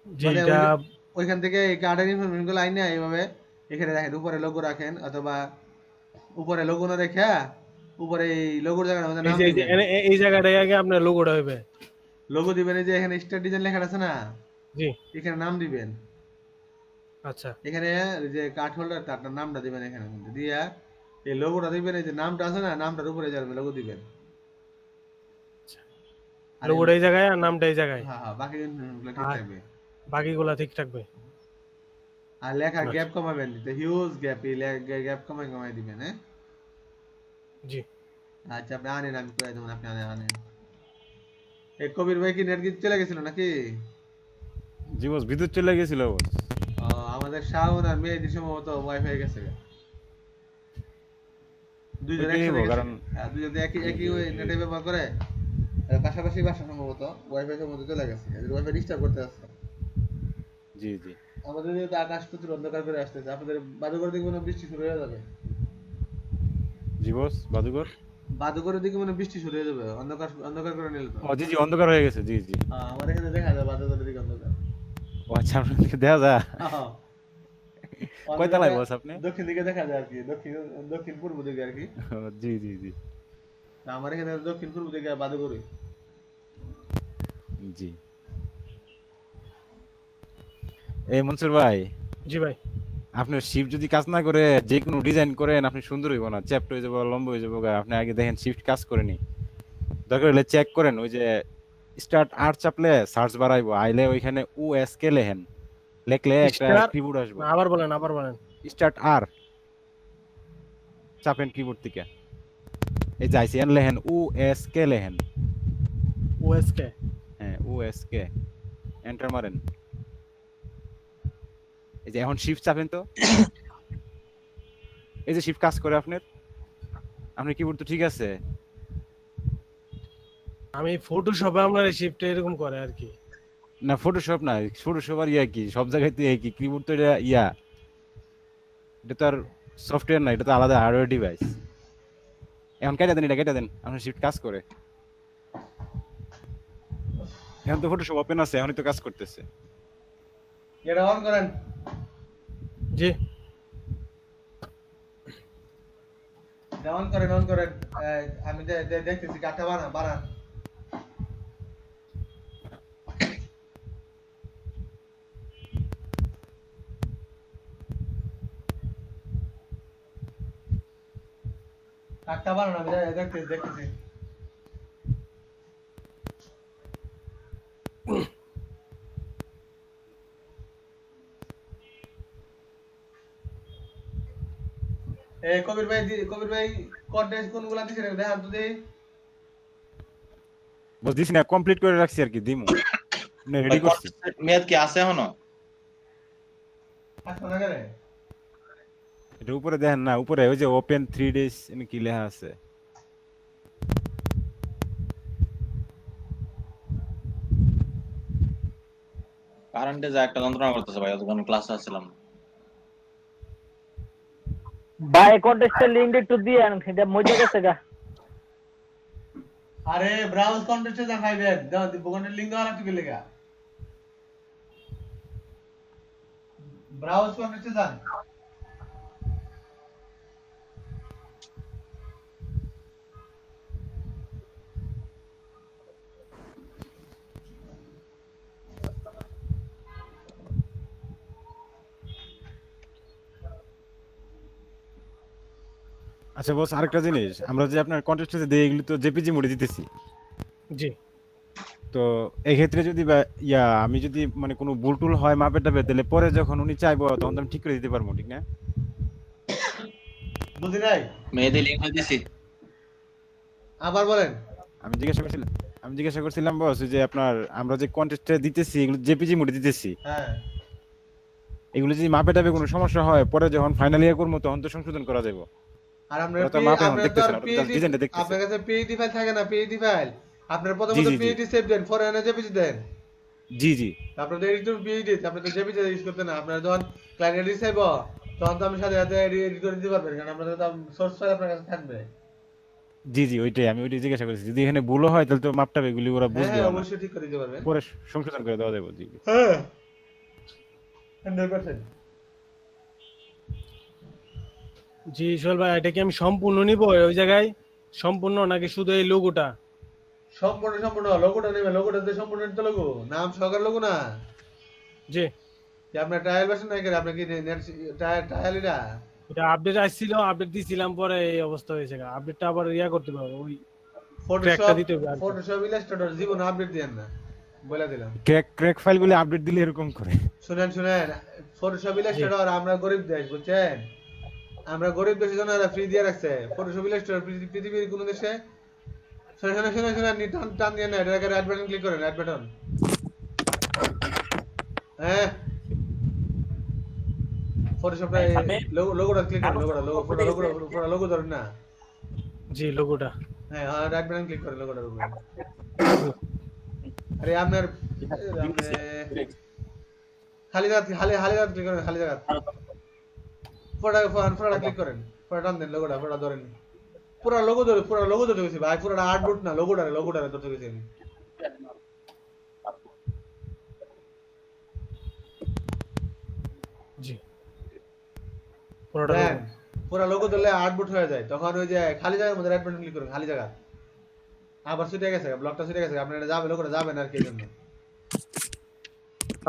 যেটা ওইখান থেকে এই কার্ডের ইনফরমেশন গুলো আইনে এইভাবে এখানে রাখেন, উপরে লোগো রাখেন, অথবা উপরে লোগো না রেখে উপরে এই লোগোর জায়গার মধ্যে এই নাম যে দিবেন। এই জায়গাটায় আগে আপনার লোগোটা হবে। লোগো দিবেন, এই যে এখানে স্টার ডিজাইন লেখা আছে না, জি এখানে নাম দিবেন। আচ্ছা এখানে এই যে কার্ড হোল্ডার তার নামটা দিবেন এখানে মধ্যে দিয়া এই লোগোটা দিবেন, এই যে নামটা আছে না, নামটার উপরে যাবে লোগো দিবেন। আর লোগোটা এই জায়গায় আর নামটা এই জায়গায়, হ্যাঁ হ্যাঁ, বাকি ইনফরমেশনগুলো ঠিক আর- থাকবে। বাকিগুলা ঠিক থাকবে। আর লেখা আচ্ছা। গ্যাপ কমাবেন, হিউজ গ্যাপ, এই গ্যাপ কমাই দিবেন। হ্যাঁ জি আচ্ছা, আপনি আনেন, আমি কয়ে দেবো, আপনি আনেন। এই কবির ভাই কি নেট চলে গেছিল নাকি? জি বস, বিদ্যুৎ চলে গেছিল বস। আমাদের শাওন আর মেয়েদের সম্ভবত ওয়াইফাই গেছে, দুইজন ওইটাই একসাথে হবো, গেছে। কারণ দুইজন তো একই নেটে ব্যবহার করে, পাশাপাশি বাসা সম্ভবত ওয়াইফাই সম্ভবত চলে গেছে, ওয়াইফাই ডিস্টার্ব করতে আসছে। জি জি আমাদের যেহেতু আকাশ প্রচুর অন্ধকার করে আসতেছে, আপনাদের বাদুঘর দিকে মনে হয় বৃষ্টি শুরু হয়ে যাবে। জি বস, বাদুঘর। বাদুঘরের দিকে মনে হয় বৃষ্টি শুরু হয়ে যাবে, অন্ধকার অন্ধকার করে নিল তো। ও জি জি, অন্ধকার হয়ে গেছে। জি জি। আমার এখানে দেখা যায় বাদুঘরের দিকে অন্ধকার। ও আচ্ছা, আপনাকে দেখা যায়। হ্যাঁ। কয় তলায় বস আপনি? দক্ষিণ দিকে দেখা যায় আর কি, দক্ষিণ পূর্ব দিকে আর কি। ও, জি জি জি আমার এখানে দক্ষিণ পূর্ব দিকে বাদুঘরই। জি। এই মনসুর ভাই, জি ভাই। আপনার শিফট যদি কাজ না করে যে কোনো ডিজাইন করেন, আপনি সুন্দর হইব না, চ্যাপ্ট হয়ে যাবো, লম্বা হয়ে যাবো। আপনি আগে দেখেন শিফট কাজ করেনি, দরকার হলে চেক করেন। ওই যে স্টার্ট আর চাপলে সার্চ বাড়াইবো, আইলে ওইখানে USK লেখেন, লেখলে একটা Start- কিবোর্ড আসবে। আবার বলেন। স্টার্ট আর চাপেন কিবোর্ড থেকে, এই যে আইসিএন লেখেন, USK লেখেন। ওএসকে হ্যাঁ, USK এন্টার মারেন। এই যে এখন শিফট চাপেন তো, এই যে শিফট কাজ করে আপনার কিবোর্ড তো ঠিক আছে। আমি ফটোশপে আপনার এই শিফটে এরকম করে আর কি। না ফটোশপ না, ফটোশপ আর কি সব জায়গায় তো একই, কিবোর্ড তো এটা এটা তো আর সফটওয়্যার না, এটা তো আলাদা হার্ডওয়্যার ডিভাইস। এখন কেটে দেন, এটা কেটে দেন, আপনার শিফট কাজ করে। এখন তো ফটোশপ ওপেন আছে, এখনই তো কাজ করতেছে। এটা অন করেন। জি অন করেন। আমি দেখতেছি কাঠটা বানান। কাঠটা বানান, আমি দেখতেছি। কবির ভাই কন্টেস্ট কোনগুলা দিছেন দেখান তো দেখি। বস দিছি না, কমপ্লিট করে রাখছি আর কি, দিমু রেডি করছি। মেয়াদ কি আছে এখনো? আসো না কেন? এটা উপরে দেখেন না, উপরে ওই যে ওপেন 3 days কি লেখা আছে। কারেন্টে যা একটা যন্ত্রণা করতেছে ভাই, অতক্ষণ ক্লাসে আসছিলাম। ভাই কন্টেস্টের লিংক একটু দিয়েন, এটা মজা গেছে গা। আরে ব্রাউজ কন্টেস্টে যা খাইবেন, দাও দোকানের লিংক দেওয়া লাগবে লেগা। ব্রাউজ কন্টেস্টে যান। আচ্ছা বস, আরেকটা জিনিস, আমরা যে আপনার কন্টেস্টে দেই এগুলো তো জেপিজি মোডে দিতেছি। জি তো এই ক্ষেত্রে যদি আমি যদি মানে কোনো ভুল টুল হয় মাপের টাপের, তাহলে পরে যখন উনি চাইবো তখন তো আমি ঠিক করে দিতে পারবো, ঠিক না? বুঝি নাই, মেয়েদের লিঙ্ক দিছি। আবার বলেন। আমি জিজ্ঞাসা করছিলাম বস, যে আপনার আমরা যে কন্টেস্টে দিতেছি এগুলো জেপিজি মোডে দিতেছি, হ্যাঁ, এগুলো যদি মাপে টাপে কোনো সমস্যা হয়, পরে যখন ফাইনাল ইয়ার করবো তখন তো সংশোধন করা যাবে। আর ওটা তো মাপে এখন দেখতেছেন, ওটা just design টা দেখতেছেন। আপনার কাছে পিইটি ফাইল থাকে না, পিইটি ফাইল আপনার প্রথমত জি, জি, জি। পিইটি সেভ দেন, পরে এনে জেপিজি দেন। জি জি আপনাদের এডিটর পিইটি, আপনি তো জেপিজি ইউজ করতে না। আপনার যখন ক্লায়েন্ট এডিট চাইব তখন তো আমি সাথে সাথে এডিট করে দিতে পারবেন, কারণ আপনাদের তো সোর্স ফাইল আপনার কাছে থাকবে। জি জি ওইটাই আমি জিজ্ঞাসা করেছি, যদি এখানে ভুলও হয় তাহলে তো মাপটাবে এগুলি ওরা বুঝবে হ্যাঁ, না। অবশ্যই ঠিক করে দিতে পারবেন। পরে সংশোধন করে দেওয়া যাবে। জি হ্যাঁ, 100%। জি সোহেল ভাই, এটা কি আমি সম্পূর্ণ নিব ওই জায়গায়? সম্পূর্ণ নাকি শুধু এই লোগোটা? সম্পূর্ণ লোগোটা নেবে, লোগোটাতে সম্পূর্ণ নিতে লোগো, নাম সহকার লোগো না। জি, যে আপনার ট্রায়াল ভার্সন নাই করে, আপনার কি নেট ট্রায়াল এটা? এটা আপডেট আসছিল, আপডেট দিছিলাম, পরে এই অবস্থা হয়েছে। আপডেটটা আবার ইয়া করতে পারবো, ওই ফটোশপ ট্র্যাকটা দিতে হবে আর কি। ফটোশপ ইলাস্ট্রেটর জীবন আপডেট দেন না, বলে দিলাম। ক্র্যাক ফাইলগুলো আপডেট দিলে এরকম করে। শুনেন ফটোশপ ইলাস্ট্রেটর আমরা গরিব দেশ, বুঝছেন? আমরা গরিব দেশের জন্য এরা ফ্রি দিয়ে রাখছে ফটোশপ ইলাস্ট্রেটর। পৃথিবীর কোনো দেশে শুনে টান দিয়ে না, এটা অ্যাড বাটন ক্লিক করেন, অ্যাড বাটন। হ্যাঁ, ফটোশপটা লোগোটা ক্লিক করেন, পুরো লোগো ধরেন না। জি, লোগোটা। হ্যাঁ, রাইট বাটন ক্লিক করেন লোগোটার উপরে। আরে আপনার খালি জায়গা ক্লিক করেন, খালি জায়গা ফটোটা ক্লিক করেন, ফটো টান দেন, লোগোটা ফটো ধরেন। পুরো লোগো ধরে গেছি ভাই, পুরোটা আর্টবুট না, লোগোটারে ধরতে গেছি আমি। জি, পুরোটা দেন, লোগো। পুরো লোগো ধরলে আর্টবুট হয়ে যায়, তখন ওই যে খালি জায়গার মধ্যে রাইট বাটন ক্লিক করেন, খালি জায়গা। আবার ছুটে গেছে, ব্লকটা ছুটে গেছে, আপনারা যাবে, লোগোটা যাবেন আর কি জন্য।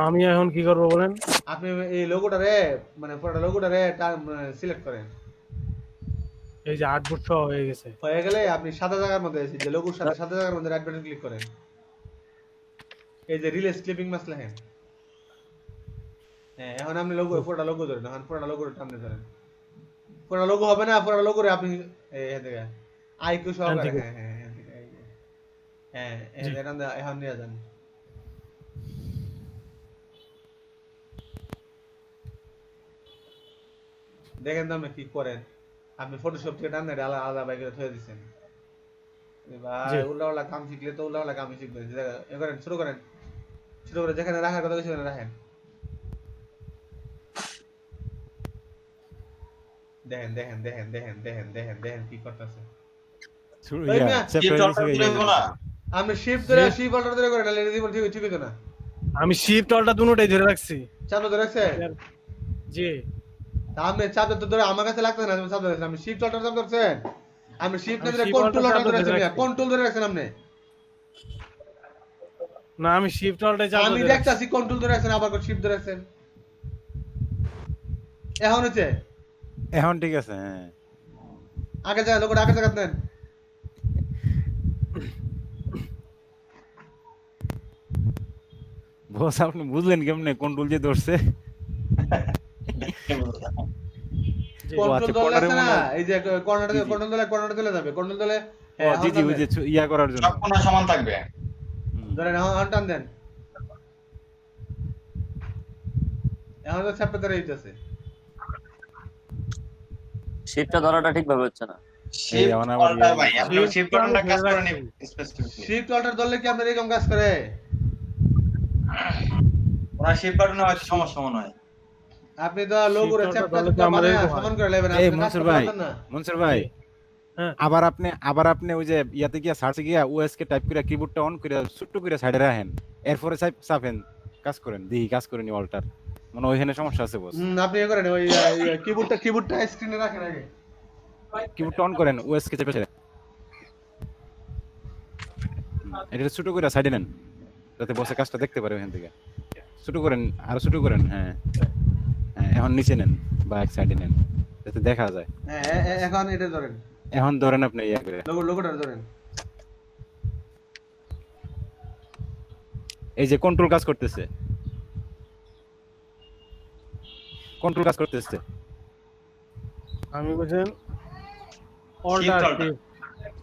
আমি এখন কি করবো বলেন? আপনি এই লোগোটারে মানে পুরো লোগোটারে সিলেক্ট করেন। এই যে 8 ফুট সহ হয়ে গেছে। হয়ে গেলে আপনি সাদা জায়গার মধ্যে আছে যে লোগোর সাথে সাদা জায়গার মধ্যে রাইট বাটন ক্লিক করেন, এই যে রিলিজ ক্লিপিং মাস্ক লেখেন। হ্যাঁ, এখন আপনি পুরোটা লোগো ধরেন, এখন পুরোটা লোগোর টানতে ধরেন। পুরোটা লোগো হবে না, পুরোটা লোগোরে আপনি এই থেকে আইকিউ সহকারে, হ্যাঁ এখন নিয়ে যান। দেখেন তো আপনি কি করেন। আপনি ফটোশপ থেকে টান আলাদা আলাদা বাইকে থয়ে দিচ্ছেন ভাই। উল্টা কাম শিখলে তো উল্টা কামই শিখবেন। এ করেন, শুরু করেন, যেখানে রাখার কথা সেখানে রাখেন। দেখেন কি করতেছে। আপনি শিফট অল্টার ধরে করেন, নাহলে জীবন ঠিক হইতো না। আমি শিফট অল্টা দুটোই ধরে রাখছি। চাপ ধরে রাখছে? জি। আপনি চাপ তো ধরে আমার কাছে লাগতেছে না, চাপ ধরে। আপনি শিফট অল্টার চাপ ধরছেন? আপনি শিফট না ধরে কন্ট্রোল অল্টার ধরে রাখছেন, কন্ট্রোল ধরে রাখছেন আপনি। না, আমি শিফট অল্টাই চাপ ধরে। আমি দেখতাছি কন্ট্রোল ধরে রাখছেন, আবার শিফট ধরে রাখছেন। এখন হচ্ছে, এখন ঠিক আছে। হ্যাঁ, আগে যায় লোকটা, আগে জায়গা নেন। বস আপনি বুঝলেন কেমনে কন্ট্রোল যে ধরছে? কন্ট্রোল ধরে আছে না, এই যে কর্নারটা চলে যাবে, কন্ট্রোল ধরে। জি জি, ওই যে ইয়া করার জন্য সব কোণা সমান থাকবে। ধরেন এখন টান দেন, এখন তো চ্যাপ্টার ধরে হইতেছে। শিপটা ধরাটা ঠিকভাবে হচ্ছে না। শিফট এখন আবার অল্টার ভাই, আপনি শিফট বাটনটা কাজ করে নিন স্পেসিফিকলি। শিফট অল্টার ধরলে কি আপনার এরকম কাজ করে? ওনার শিফট বাটনে হয়তো সমস্যা মনে হয়। আপনি তো লোগোরে চ্যাপ্টার বানায় সমান করে নেবেন। এই আপনি মনসুর ভাই হ্যাঁ। আবার আপনি ওই যে ইয়াতে গিয়া সার্চে গিয়া ওএস কে টাইপ করে কিবোর্ডটা অন করে ছোট্ট করে সাইডে রাখেন, এরপরে চাপেন, কাজ করেন, দেখি কাজ করেনি অল্টার। মানে ওইখানে সমস্যা আছে বস। আপনি এ করেন, ওই কিবোর্ডটা স্ক্রিনে রাখেন, আগে কিবোর্ডটা অন করেন, ওএস কে চেপে ছেড়ে এটা ছোট করে সাইডে নেন, যাতে বসে কাজটা দেখতে পারে ওখান থেকে। ছোট করেন, আরো ছোট করেন। হ্যাঁ হ্যাঁ, এখন নিচে নেন বা এক সাইডে নেন যাতে দেখা যায়। হ্যাঁ, এখন এটা ধরেন, এখন ধরেন আপনি ইয়া করে লোগোটা ধরেন। এই যে কন্ট্রোল কাজ করতেছে, আমি বুঝেন অল্টার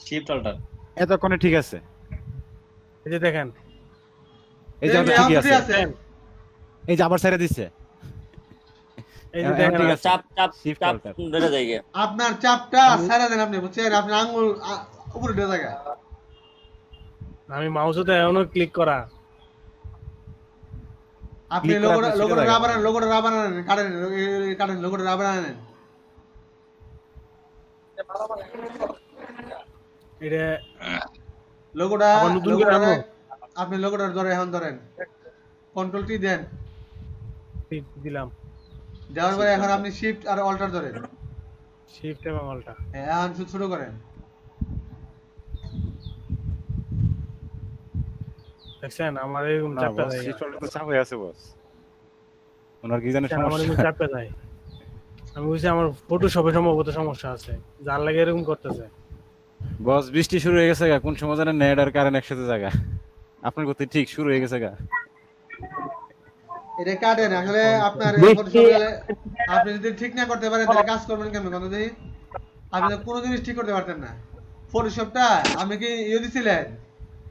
শিফট অল্টার এতক্ষণে ঠিক আছে। এই যে দেখেন, এই যে এখন ঠিকই ঠিক আছে, আছে। এই যে আবার ছেড়ে দিচ্ছে। এই যে এখন দেখেন, ঠিক আছে। চাপ Shift চাপ alter। ধরে যায় গিয়ে। আপনার চাপটা ছাড়া দেন, আপনি বুঝছেন? আপনার আঙ্গুল উপরে উঠে থাকে। আমি মাউসে এখনো ক্লিক করা। আপনি Click করে আপনি লোগোটা ছেড়ে রাবার দেন। লোগোটা কাটেন, লোগোটা রাবার আনেন। এটা লোগোটা আবার নতুন করে আনবো? আপনি লোগোটা ধরে এখন ধরেন, কন্ট্রোল টি দেন। দিলাম দেওয়ার পরে এখন আপনি শিফট আর অল্টার ধরেন। শিফট এবং অল্টা। হ্যাঁ, এখন শুরু করেন। দেখছেন আমার এরকম না চাপটা বস যায়, শিফট তো চাপ হয়ে আছে বস, ওনার কি জানে আমার এরকম সমস্যা। চাপটা যায়। আমি বুঝছি আমার ফটোশপে সম্ভবত সমস্যা আছে, যার লাগে এরকম করতেছে। বস বৃষ্টি শুরু হয়ে গেছে গা, কোন সময় জানেন নেট আর কারেন্ট একসাথে জায়গা, আপনার কথা ঠিক শুরু হয়ে গেছে গা। এটা কাটেন আসলে আপনার বৃষ্টি ফটোশপে আপনি যদি ঠিক না করতে পারেন তাহলে কাজ করবেন কেমন কথা দেখি। আপনি তো কোনো জিনিস ঠিক করতে পারতেন না। ফটোশপটা আমি কি দিছিলেন,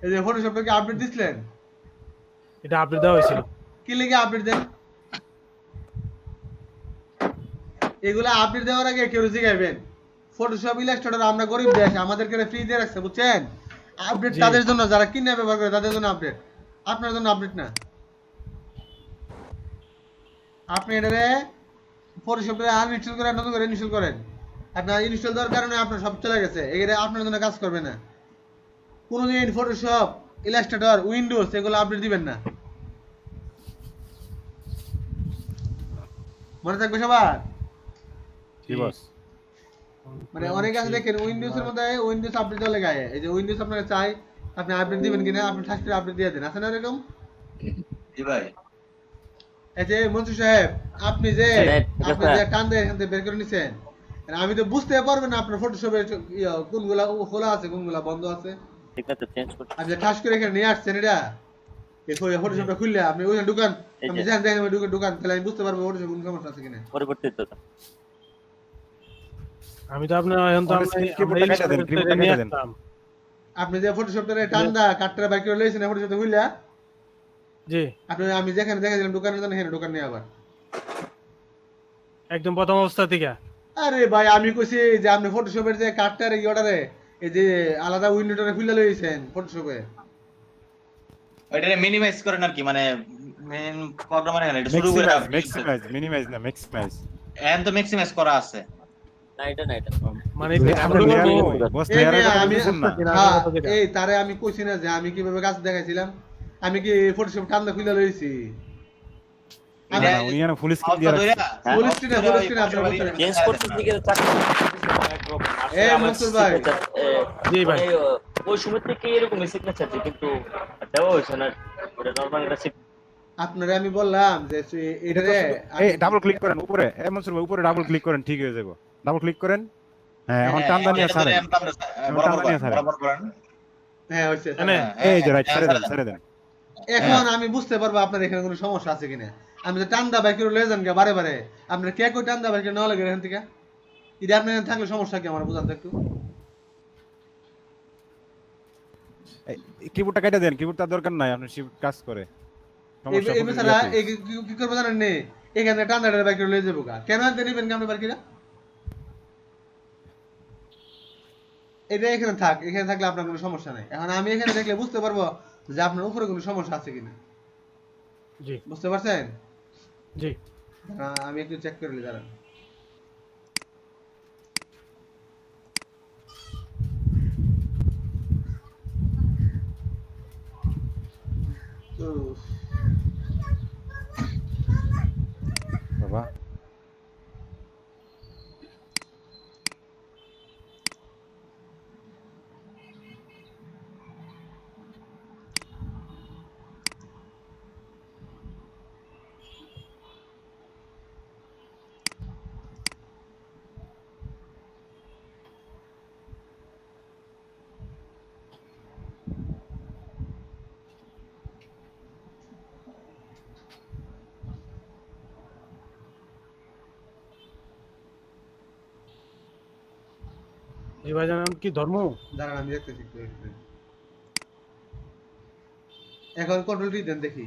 এই যে ফটোশপটা কি আপডেট দিছিলেন? এটা আপডেট দেওয়া হয়েছিল। কি লিখে আপডেট দেন? এগুলা আপডেট দেওয়ার আগে কেউ জিগাইবেন। ফটোশপ ইলাস্ট্রেটর আমরা গরিব দেশ, আমাদেরকে ফ্রি দিয়ে রাখছে বুঝছেন। আপডেট জি। তাদের জন্য যারা কিনে ব্যবহার করে তাদের জন্য আপডেট, আপনার জন্য আপডেট না। আপনি এটারে ফটোশপে আনইনস্টল করে নতুন করে ইনস্টল করেন। আপনার ইনস্টল দেওয়ার কারণে আপনার সব চলে গেছে, এটা আপনার জন্য কাজ করবে না। কোনোদিন ফটোশপ ইলাস্ট্রেটর উইন্ডোজ এগুলো আপডেট দিবেন না, মনে থাকবে সবার। কি বস মানে অনেক আছে দেখেন উইন্ডোজের মধ্যে উইন্ডোজ আপডেট দেওয়া লেগে আছে, এই যে উইন্ডোজ আপনাকে চাই আপনি আপডেট দিবেন কিনা, আপনি ঠাস করে আপডেট দিয়ে দেন, আছে না এরকম? জি ভাই। এই যে মনসুর সাহেব আপনি যে ঠিক আপনি আছে। যে টান দিয়ে এখান থেকে বের করে নিছেন, আমি তো বুঝতে পারবেন না আপনার ফটোশপে কোনগুলা খোলা আছে কোনগুলা বন্ধ আছে। ঠিক আছে চেঞ্জ করতে আপনি ঠাস করে এখানে নিয়ে আসছেন এটা এই ফটোশপটা খুললে আপনি ওইখানে ঢুকান, এই আপনি যে। যেখানে দেখেন ওই ঢুকান, তাহলে আমি বুঝতে পারবো ফটোশপে কোন সমস্যা আছে কিনা। পরিবর্তিত আমি তো আপনার এখন তো আমাদের screen keyboard টা কেটে দেন, keyboard টা কেটে দেন। আপনি যে ফটোশপটা টান্দা কাটটা বাইক করে লইছেন ফটোশপটা খুললে জি আপনি আমি যেখানে দেখাইছিলাম দোকানের জন্য এখানে দোকান নিয়ে আবার। একদম প্রথম অবস্থা থেকে। আরে ভাই আমি কইছি যে আপনি ফটোশপের যে কাটটার এই অর্ডারে এই যে আলাদা উইন্ডোটা খুলে লইছেন ফটোশপে। ওইটারে মিনিমাইজ করেন আর কি, মানে মেইন প্রবলেম মানে এটা শুরু করে ম্যাক্সিমাইজ মিনিমাইজ না ম্যাক্সিমাইজ। এন্ড তো ম্যাক্সিমাইজ করা আছে। না এটা না এটা মানে আমরা এটা লেয়ার করবো। বস এই লেয়ারের মেয়ে, কথা আমি বলছেন না। হ্যাঁ, এই তারে আমি কইছি না যে আমি কিভাবে কাজ দেখাইছিলাম, আমি কি ফটোশপ টান্দা খুলে লইছি। না, না, উনি যেন ফুল স্ক্রিন দিয়ে রাখছে। ফুল স্ক্রিন আপনার বলছেন। চেঞ্জ করতে দিকে এ মনসুর ভাই। জি ভাই। ওই সময় থেকে এরকম সিগনেচার কিন্তু দেওয়া হয়েছে না, ওটা নরমাল একটা আপনারে আমি বললাম যে এটারে এই ডাবল ক্লিক করেন উপরে, মনসুর ভাই উপরে ডাবল ক্লিক করেন ঠিক হয়ে যাবে। ডাবল ক্লিক করেন, হ্যাঁ এখন টানদা নিয়ে ছাড়েন। বরাবর করেন। হ্যাঁ হইছে। এই যে রাইট ছেড়ে দেন ছেড়ে দেন। এখন আমি বুঝতে পারবো আপনার এখানে কোনো সমস্যা আছে কিনা। আমি যে টান্দা বাইক করে লয়ে যান বারে বারে, আপনার কে কই টান্দা বাইক নেওয়া লাগে এখান থেকে, এটা আপনার এখানে থাকলে সমস্যা কি আমার বুঝান তো একটু। কিবোর্ডটা কেটে দেন, কিবোর্ডটা দরকার নাই, আপনি শিফট কাজ করে সমস্যা এই হবে বেচারা ইয়াতে। এই কি করবো জানেন নে, এখানে টান্দাটা বাইক করে লয়ে যাবো গা, কেন আনতে নিবেন কি আপনি বারকিরা? এটা এখানে থাক, এখানে থাকলে আপনার কোনো সমস্যা নাই। এখন আমি এখানে দেখলে বুঝতে পারবো যে আপনার উপরে কোনো সমস্যা আছে কিনা, জি বুঝতে পারছেন? জি আমি একটু চেক করে নিই দাঁড়ান। উফ, বাবা এই ভাই জানেন কি ধর্ম? দাঁড়ান আমি দেখতেছি একটু একটু। এখন কন্ট্রোল টি দেন দেখি,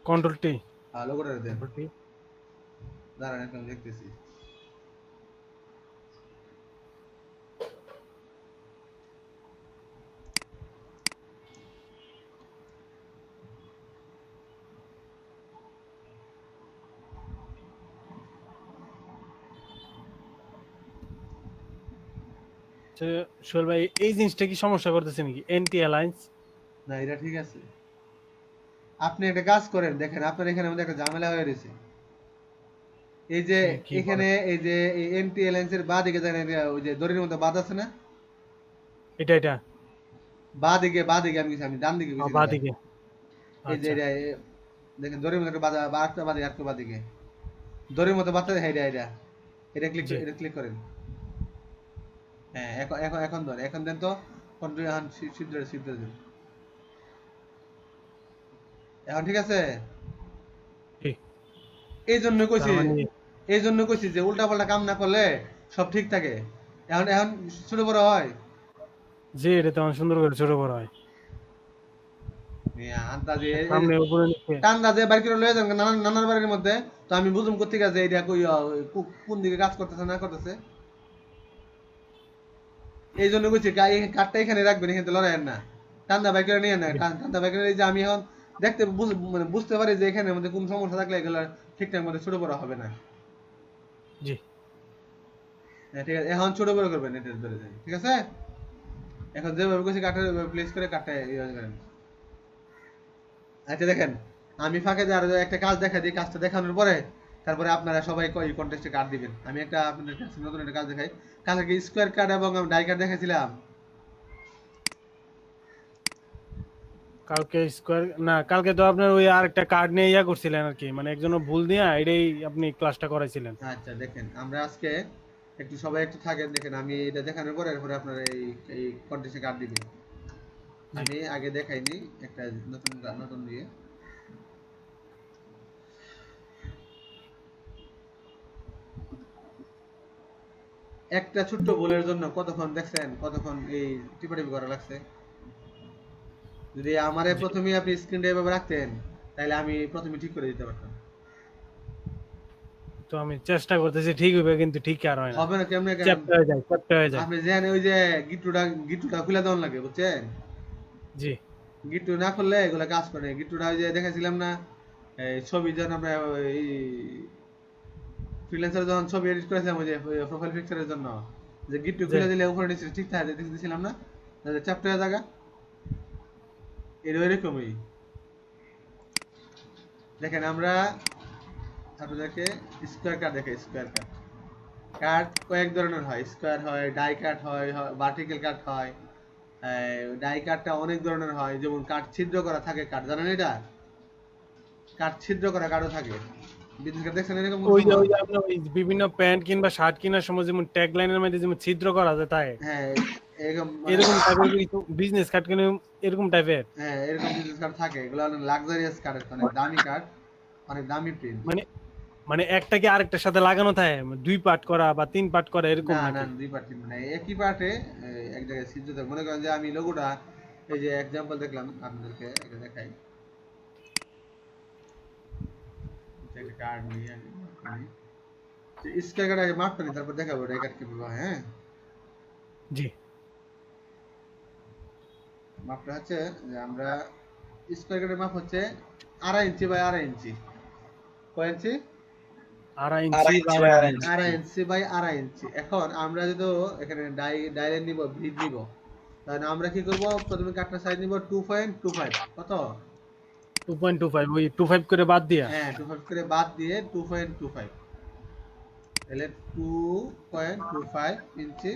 কন্ট্রোল টি। লোগোটা দেন। Control T. দাঁড়ান এখন দেখতেছি। সোহেল ভাই এই জিনিসটা কি সমস্যা করতেছে নাকি? এনটি অ্যালায়েন্স না এটা ঠিক আছে। আপনি একটা কাজ করেন, দেখেন আপনার এখানে আমাদের একটা ঝামেলা হয়ে রয়েছে। এই যে কি এখানে এই যে এন্টি এলায়েন্স এর বাঁ দিকে জানেন ওই যে দড়ির মধ্যে বাঁধ আছে না, এটা বাঁ দিকে আমি ডান দিকে গেছি বাঁ দেখেন। দিকে। এই যে আচ্ছা এটা দেখেন দড়ির মধ্যে একটা বাঁধা বা একটা বাঁধে আর বাঁ দিকে দড়ির মধ্যে বাঁধতে হ্যাঁ এটা জি। ক্লিক করেন। হ্যাঁ এখন ধর এখন দেন তো কন্ট্রোল এখন শিফট দেন। এখন ঠিক আছে। ঠিক। এই জন্য কইছি তার মানে যে উল্টাপাল্টা কাম না করলে সব ঠিক থাকে। এখন ছোট বড় হয় যে এটা তেমন সুন্দর করে ছোট বড় হয়, আন্দাজে সামনে উপরে নিচে। টান্দাজে বাইর করে লয়ে যান নানার বাড়ির মধ্যে, তো আমি বুঝুম করতে গেছে এটা কোন দিকে কাজ করতেছে না করতেছে। এই জন্য কইছি কাঠটা এখানে রাখবেন, এখানে লড়াইয়ের না, টান্দা বাইর করে নিয়ে না। টান্দা বাইর করে এই যে আমি এখন দেখতে মানে বুঝতে পারি যে এখানের মধ্যে কোন সমস্যা থাকলে এগুলো ঠিকঠাক মধ্যে ছোট বড় হবে না। জি হ্যাঁ ঠিক আছে, এখন ছোট বড় করবেন এটা ধরে যাই, ঠিক আছে। এখন যেভাবে কইছি কাঠের প্লেস করে কাঠটা ইয়ে করেন। আচ্ছা দেখেন, আমি ফাঁকে যে আরো একটা কাজ দেখা দিই, কাজটা দেখানোর পরে তারপরে আপনারা সবাই এই কন্টেস্টে কার্ড দিবেন। আমি একটা আপনাদের কাছে নতুন একটা কাজ দেখাই। কালকে স্কোয়ার কার্ড এবং ডাই কার্ড দেখাইছিলাম। কালকে স্কোয়ার না, কালকে তো আপনার ওই আরেকটা কার্ড নিয়ে ইয়া করছিলেন আর কি, মানে একজন ভুল দিয়ে এটাই আপনি ক্লাসটা করাইছিলেন। আচ্ছা দেখেন, আমরা আজকে একটু সবাই একটু থাকেন, দেখেন আমি এটা দেখানোর পরে এরপরে আপনারা এই কন্টেস্টে কার্ড দিবেন। আমি আগে দেখাইনি একটা নতুন দিয়ে। একটা ছোট্ট ভুলের জন্য কতক্ষণ দেখছেন, কতক্ষণ এই টিপাটিপি করা লাগছে। যদি আমারে প্রথমে আপনি স্ক্রিনটা এভাবে রাখতেন তাহলে আমি প্রথমে ঠিক করে দিতে পারতাম। তো আমি চেষ্টা করতেছি ঠিক হবে, কিন্তু ঠিক আর হয় না, হবে না কেমনে চ্যাপ্টা হয়ে যায়। আপনি জানেন ওই যে গিট্টুটা খুলে দেওয়ার লাগে, বুঝছেন। জি গিট্টু না করলে এগুলা কাজ করে না। গিট্টুটা ওই যে দেখাছিলাম না, এই ছবি যখন আমরা এই ফ্রিল্যান্সার যখন ছবি এডিট করেছিলাম ওই যে প্রোফাইল পিকচারের জন্য, যে গিট্টু খুলে দিলে উপরে নিচে ঠিক থাকে দিয়েছিলাম না, চ্যাপ্টারের জায়গা এরকমই। দেখেন আমরা আপনাদেরকে স্কোয়ার কাট দেখাই। স্কোয়ার কাট কয়েক ধরনের হয়, স্কোয়ার হয়, ডাই কাট হয়, ভার্টিক্যাল কাট হয়। ডাই কাটটা অনেক ধরনের হয়, যেমন কাট ছিদ্র করা থাকে কাট, জানেন এটা? কাট ছিদ্র করা কাটও থাকে। বিজনেস কার্ড দেখছেন এরকম? ওই যে আপনার ওই বিভিন্ন প্যান্ট কিংবা শার্ট কেনার সময় যেমন ট্যাগ লাইনের মধ্যে যেমন ছিদ্র করা যায়, তাই হ্যাঁ এরকম টাইপের বিজনেস কার্ড কিনে এরকম টাইপের। হ্যাঁ এরকম বিজনেস কার্ড থাকে। এগুলো অনেক লাক্সারিয়াস কার্ড, অনেক দামি কার্ড, অনেক দামি প্রিন্ট। মানে একটা কি আরেকটার সাথে লাগানো থাকে, দুই পার্ট করা বা তিন পার্ট করা এরকম না নাকি? দুই পার্ট মানে একই পার্টে এক জায়গায় ছিদ্র থাকে। মনে করেন যে আমি লোগোটা এই যে এক্সাম্পল দেখলাম, আপনাদেরকে এটা দেখাই। একটা কার্ড নিয়ে আমি স্কয়ার কার্ড আগে মাপটা নিই, তারপর দেখাবো এটা কার্ড কিভাবে হয়। হ্যাঁ জি মাপটা হচ্ছে যে আমরা স্কয়ার কার্ডের মাপ হচ্ছে 2.5 ইঞ্চি বাই 2.5 ইঞ্চি। কয় ইঞ্চি? 2.5 ইঞ্চি বা 2.5 ইঞ্চি বাই 2.5 ইঞ্চি। এখন আমরা যদি এখানে ডাইলাইন নিব, ব্রিজ নিব, তাহলে আমরা কি করব? প্রথমে কাটটার সাইজ নিব 2.25। কত? 2.25, ওই 25 করে বাদ দিয়া। হ্যাঁ 2.5 করে বাদ দিয়ে 2.25, তাহলে 2.25 ইঞ্চি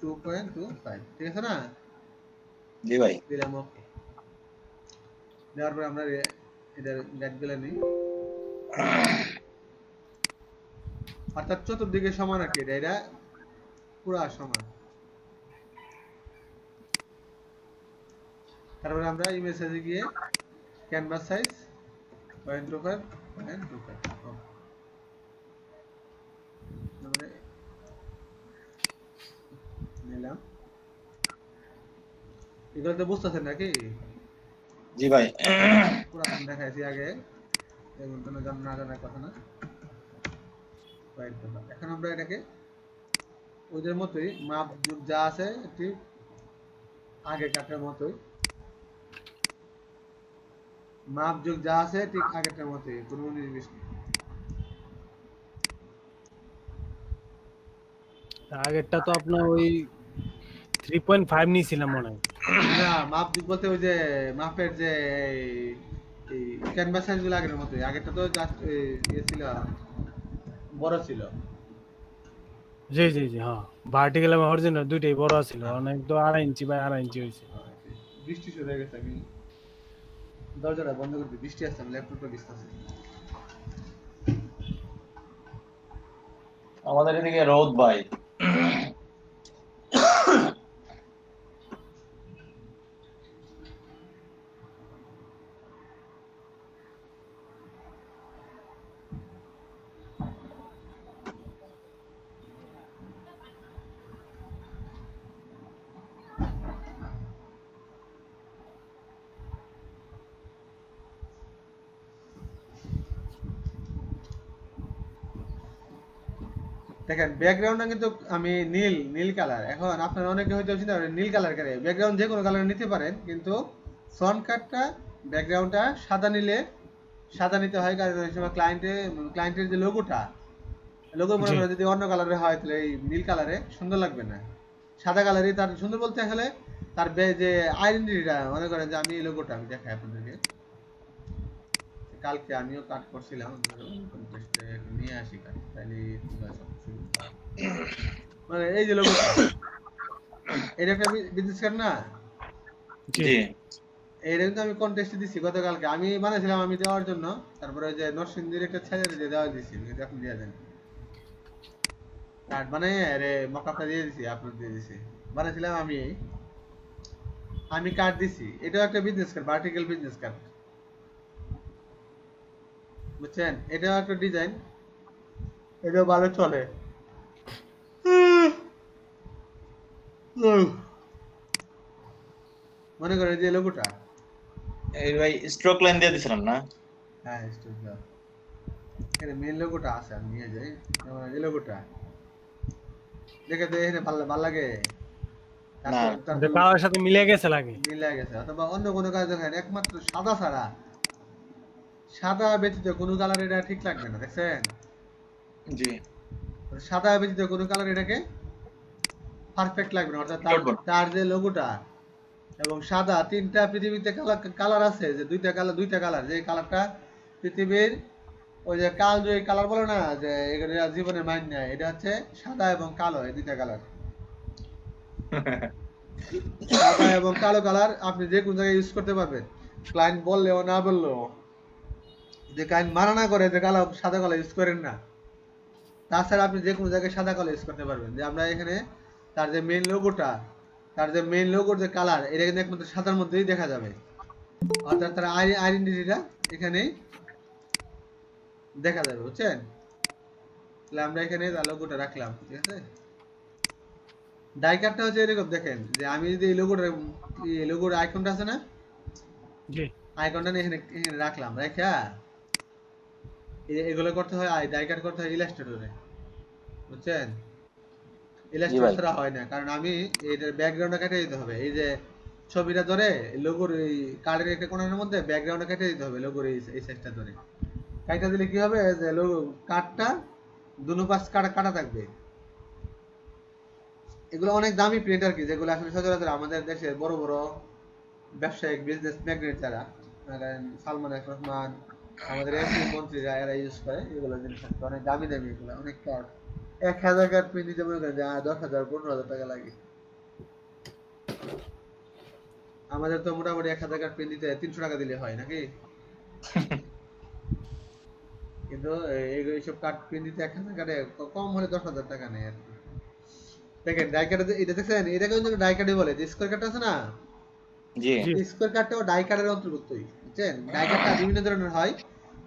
2.25, ঠিক আছে না? জি ভাই। দিলাম ওকে। দেওয়ার পরে আমরা এটা গাইডগুলো নিই, অর্থাৎ চতুর্দিকে সমান আর কি, এটা পুরা সমান। তারপরে আমরা ইমেজ সাইজে গিয়ে ক্যানভাস সাইজ 0.25 নিলাম। এগুলো তো বুঝতেছেন নাকি? জি ভাই। পুরাতন দেখাইছি আগে, এমন কোনো না জানার কথা না। এখন আমরা এটাকে ওদের মতোই মাপ যুগ যা আছে ঠিক আগে কাটার মতোই, মাপ যুগ যা আছে ঠিক আগেরটার মতোই, কোনো 19-20 নেই। আগেরটা তো আপনার ওই 3.5 নিয়েছিলাম মনে হয়। না মাপ বলতে ওই যে মাপের যে এই ক্যানভাস সাইজ গুলো আগের মতোই, আগেরটা তো জাস্ট ইয়ে ছিল, বড় ছিল। জি জি জি, হ্যাঁ ভার্টিক্যাল এবং অরিজিনাল দুইটাই বড় ছিল, হ্যাঁ। অনেক তো 2.5 ইঞ্চি বাই 2.5 ইঞ্চি হয়েছে। বৃষ্টি শুরু হয়ে গেছে, আমি দরজাটা বন্ধ করে দিই, বৃষ্টি আসছে, আমি ল্যাপটপটা ভিজতেছে। আমাদের এদিকে রোদ ভাই। দেখেন ব্যাকগ্রাউন্ডটা কিন্তু আমি নীল নীল কালার, এখন আপনারা অনেকে হয়তো চিন্তা করেন নীল কালার করে, ব্যাকগ্রাউন্ড যে কোনো কালার নিতে পারেন, কিন্তু ফ্রন্ট কাটটা ব্যাকগ্রাউন্ডটা সাদা নিলে সাদা নিতে হয়, কারণ ওই সময় ক্লায়েন্টের যে লোগোটা, লোগো মনে জি করে যদি অন্য কালারে হয় তাহলে এই নীল কালারে সুন্দর লাগবে না। সাদা কালারই তার সুন্দর বলতে গেলে তার যে আইডেন্টিটিটা, মনে করেন যে আমি এই লোগোটা আমি দেখাই আপনাদেরকে, কালকে আমিও কাট করছিলাম, কন্টেস্টে নিয়ে আসি কাট, তাইলে তোমরা সব কিছু মানে এই যে লোগোটা, এটা একটা বিজনেস কার্ড না, জি জি এইটা কিন্তু আমি কন্টেস্টে দিছি গতকালকে, আমি বানাইছিলাম আমি দেওয়ার জন্য, তারপরে ওই যে নরসিংদীর একটা ছেলে দিয়ে দেওয়া দিছি, কিন্তু এখন দিয়ে দেন কার্ড বানাই আরে মকআপটা দিয়ে দিছি, আপলোড দিয়ে দিছি, বানাইছিলাম আমি কার্ড দিছি, এটাও একটা business card, vertical business card, বুঝছেন, এটাও একটা ডিজাইন, এটাও ভালো চলে। মনে করে যে লোগোটা, এই ভাই স্ট্রোক লাইন দিয়ে দিছিলাম না? হ্যাঁ স্টোর দাও, এখানে মেন লোগোটা আছে, আমি নিয়ে যাই, যেমন এই লোগোটা দেখে তো এখানে ভালো লাগে, না এটা কালারের সাথে মিলে গেছে লাগে। মিলে গেছে, অথবা অন্য কোনো কাজ দেখেন একমাত্র সাদা ছাড়া, সাদা ব্যতীত কোনো কালার এটা ঠিক লাগবে না, দেখছেন, জি সাদা ব্যতীত কোনো কালার এটাকে পারফেক্ট লাগবে না, অর্থাৎ করবো না। তার যে লোগোটা এবং সাদা, তিনটা পৃথিবীতে কালার আছে, যে দুইটা কালার, যে কালারটা পৃথিবীর ওই যে কালজয়ী কালার বলে না, যে এগুলো জীবনের মাইন্ড নেয়, এটা হচ্ছে সাদা এবং কালো, এই দুইটা কালার, সাদা এবং কালো কালার আপনি যে কোন জায়গায় ইউজ করতে পারবেন, ক্লায়েন্ট বললেও না বললেও, যে ক্লায়েন্ট মানা না করে যে কালো সাদা কালো ইউজ করেন না, তাছাড়া আপনি যে কোনো জায়গায় সাদা কালো ইউজ করতে পারবেন, যে আমরা এখানে তার যে মেইন লোগোটা, তার যে মেইন লোগোর যে কালার, এটা কিন্তু একমাত্র সাদার মধ্যেই দেখা যাবে, অর্থাৎ তার আইডেন্টিটিটা এখানেই দেখা যাবে, বুঝছেন, তাহলে আমরা এখানে তার লোগোটা রাখলাম, ঠিক আছে। ডাই কাটটা হচ্ছে এরকম, দেখেন যে আমি যদি এই লোগোর আইকনটা আছে না, জি আইকনটা নিয়ে এখানে রাখলাম, রেখা এগুলো করতে হয়, ডাই কাট করতে হয় ইলাস্ট্রেটরে, বুঝছেন, জি ইলাস্ট্রেটর ভাই ছাড়া হয় না, কারণ আমি এটার ব্যাকগ্রাউন্ডটা কেটে দিতে হবে, এই যে ছবিটা ধরে লোগোর এই কার্ডের একটা কোণার মধ্যে ব্যাকগ্রাউন্ডটা কেটে দিতে হবে, লোগোর এই সাইজটা ধরে কাটা দিলে কি হবে, যে লোগো কাটটা দুনো পাশ কাটা কাটা থাকবে। এগুলো অনেক দামি প্রিন্ট আর কি, যেগুলো আসলে সচরাচর আমাদের দেশের বড় বড় ব্যবসায়িক বিজনেস ম্যাগনেট যারা, ধরেন সালমান এফ রহমান, আমাদের এমপি মন্ত্রীরা, এরা ইউজ করে এগুলো জিনিস, অনেক দামি দামি, এগুলো অনেক কার্ড, 1000 কার্ড প্রিন্ট দিতে মনে করেন যে 10,000 15,000 টাকা লাগে, আমাদের তো মোটামুটি 1000 কার্ড প্রিন্ট দিতে 300 টাকা দিলে হয় নাকি, কিন্তু এইসব কার্ড প্রিন্ট দিতে 1000 কার্ডে কম হলে 10,000 টাকা নেয় আর কি। দেখেন ডাই কার্ড, এটা দেখছেন, এটাকে কিন্তু ডাই কার্ডই বলে, যে স্কোয়ার কার্ড আছে না, জি জি স্কোয়ার কাটটাও ডাই কাটের অন্তর্ভুক্তই, বুঝছেন, ডাই কাটটা বিভিন্ন ধরনের হয়,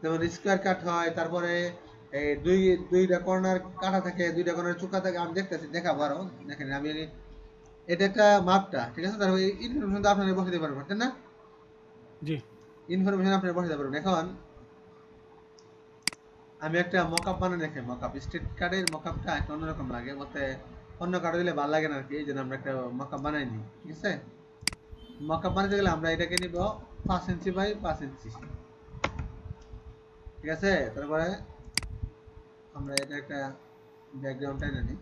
যেমন স্কোয়ার কাট হয়, তারপরে এই দুইটা কর্নার কাটা থাকে, দুইটা কর্নার চোকা থাকে, আমি দেখতেছি দেখাবো আরো, দেখেন আমি এটা একটা মাপটা, ঠিক আছে, তারপরে ইনফরমেশন তো আপনারা বসাতে পারবেন, তাই না, জি ইনফরমেশন আপনারা বসাতে পারবেন। এখন আমি একটা মকআপ বানাই, দেখেন মকআপ স্ট্রিট কার্ডের মকআপটা একটা অন্যরকম লাগে, বলতে অন্য কার্ড দিলে ভালো লাগে না আর কি, এই জন্য আমরা একটা মকআপ বানাই নিই, ঠিক আছে। মকআপ বানাতে গেলে আমরা এটাকে নিব 5 ইঞ্চি বাই 5 ইঞ্চি, ঠিক আছে, তারপরে আমরা এটা একটা ব্যাকগ্রাউন্ডটা এনে নিই,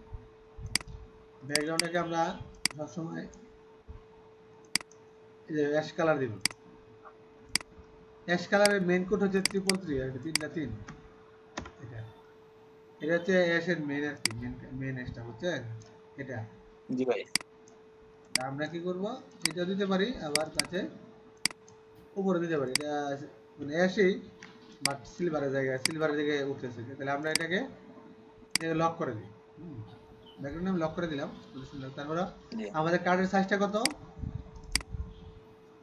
ব্যাকগ্রাউন্ডটাকে আমরা সবসময় এই যে অ্যাশ কালার দিব। অ্যাশ কালারের মেইন কোড হচ্ছে 333 আর 3 এটা এটা হচ্ছে অ্যাশের মেইন আর কি, মেইন অ্যাশটা বুঝছেন এটা। জি ভাই। তা আমরা কি করব, এটা দিতে পারি আবার কাছে উপরে দিতে পারি। এটা মানে অ্যাশই বাট সিলভারের জায়গায় উঠতেছে, তাহলে আমরা এটাকে লক করে দিই। ব্যাকগ্রাউন্ড আমি লক করে দিলাম। তারপর জি। আমাদের কার্ডের সাইজটা কত?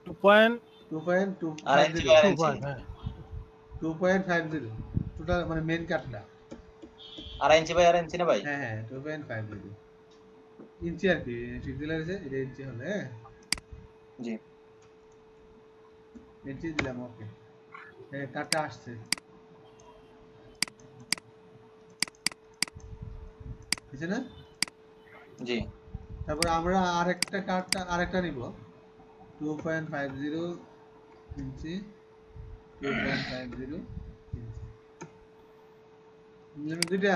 2.25 আর ইঞ্চি ভাই, আর ইঞ্চি। হ্যাঁ 2.50 টোটাল মানে মেইন কার্ডটা। আর ইঞ্চি ভাই, আর ইঞ্চি না ভাই? হ্যাঁ হ্যাঁ 2.50 ইঞ্চি আর কি, ডিজিটাল আছে এটা ইঞ্চি হলে জি। ইঞ্চি দিলাম। ওকে, কার্ডটা আসছে বুঝছে না? জি। তারপর আমরা আরেকটা নিব 2.50 ইঞ্চি 2.50 ইঞ্চি নিলাম দুইটা।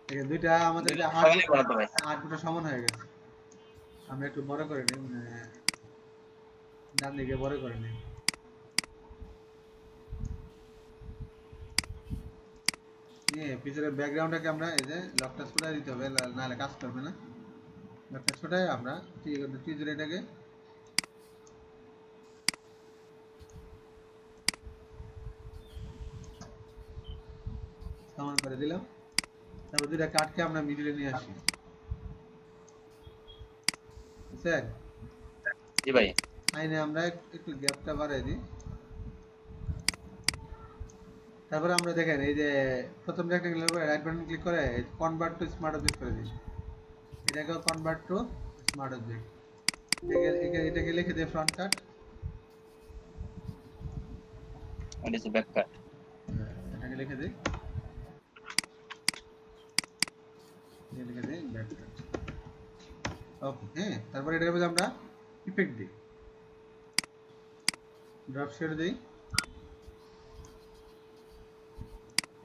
ঠিক আছে, দুইটা আমাদের দুইটা ফাইনালি বানাতে ভাই। 8 ফুট সমান হয়ে গেছে। আমরা একটু বড় করে নিই, মানে ডান দিকে বড় করে নিই। নিয়ে পিছনের ব্যাকগ্রাউন্ডটাকে আমরা এই যে লকটা ছুটাই দিতে হবে, নাহলে কাজ করবে না। লকটা ছুটাই আমরা এটাকে সমান করে দিলাম। তারপর দুইটা কাঠকে আমরা মিডিলে নিয়ে আসি, বুঝছেন? জি ভাই। আইনে আমরা একটু গ্যাপটা বাড়াই দিই। তারপরে আমরা দেখেন এই যে প্রথম রেক্টেঙ্গেলের উপরে রাইট বাটন ক্লিক করে কনভার্ট টু স্মার্ট অবজেক্ট করে দিই। এটাকে কনভার্ট টু স্মার্ট অবজেক্ট, এটাকে লিখে দিই ফ্রন্ট কাট। এটা হচ্ছে ব্যাক কাট। এটাকে লিখে দিই ব্যাক কাট। ওকে, হ্যাঁ। তারপরে এটার মধ্যে আমরা ইফেক্ট দিই, ড্রপ শেড দিই।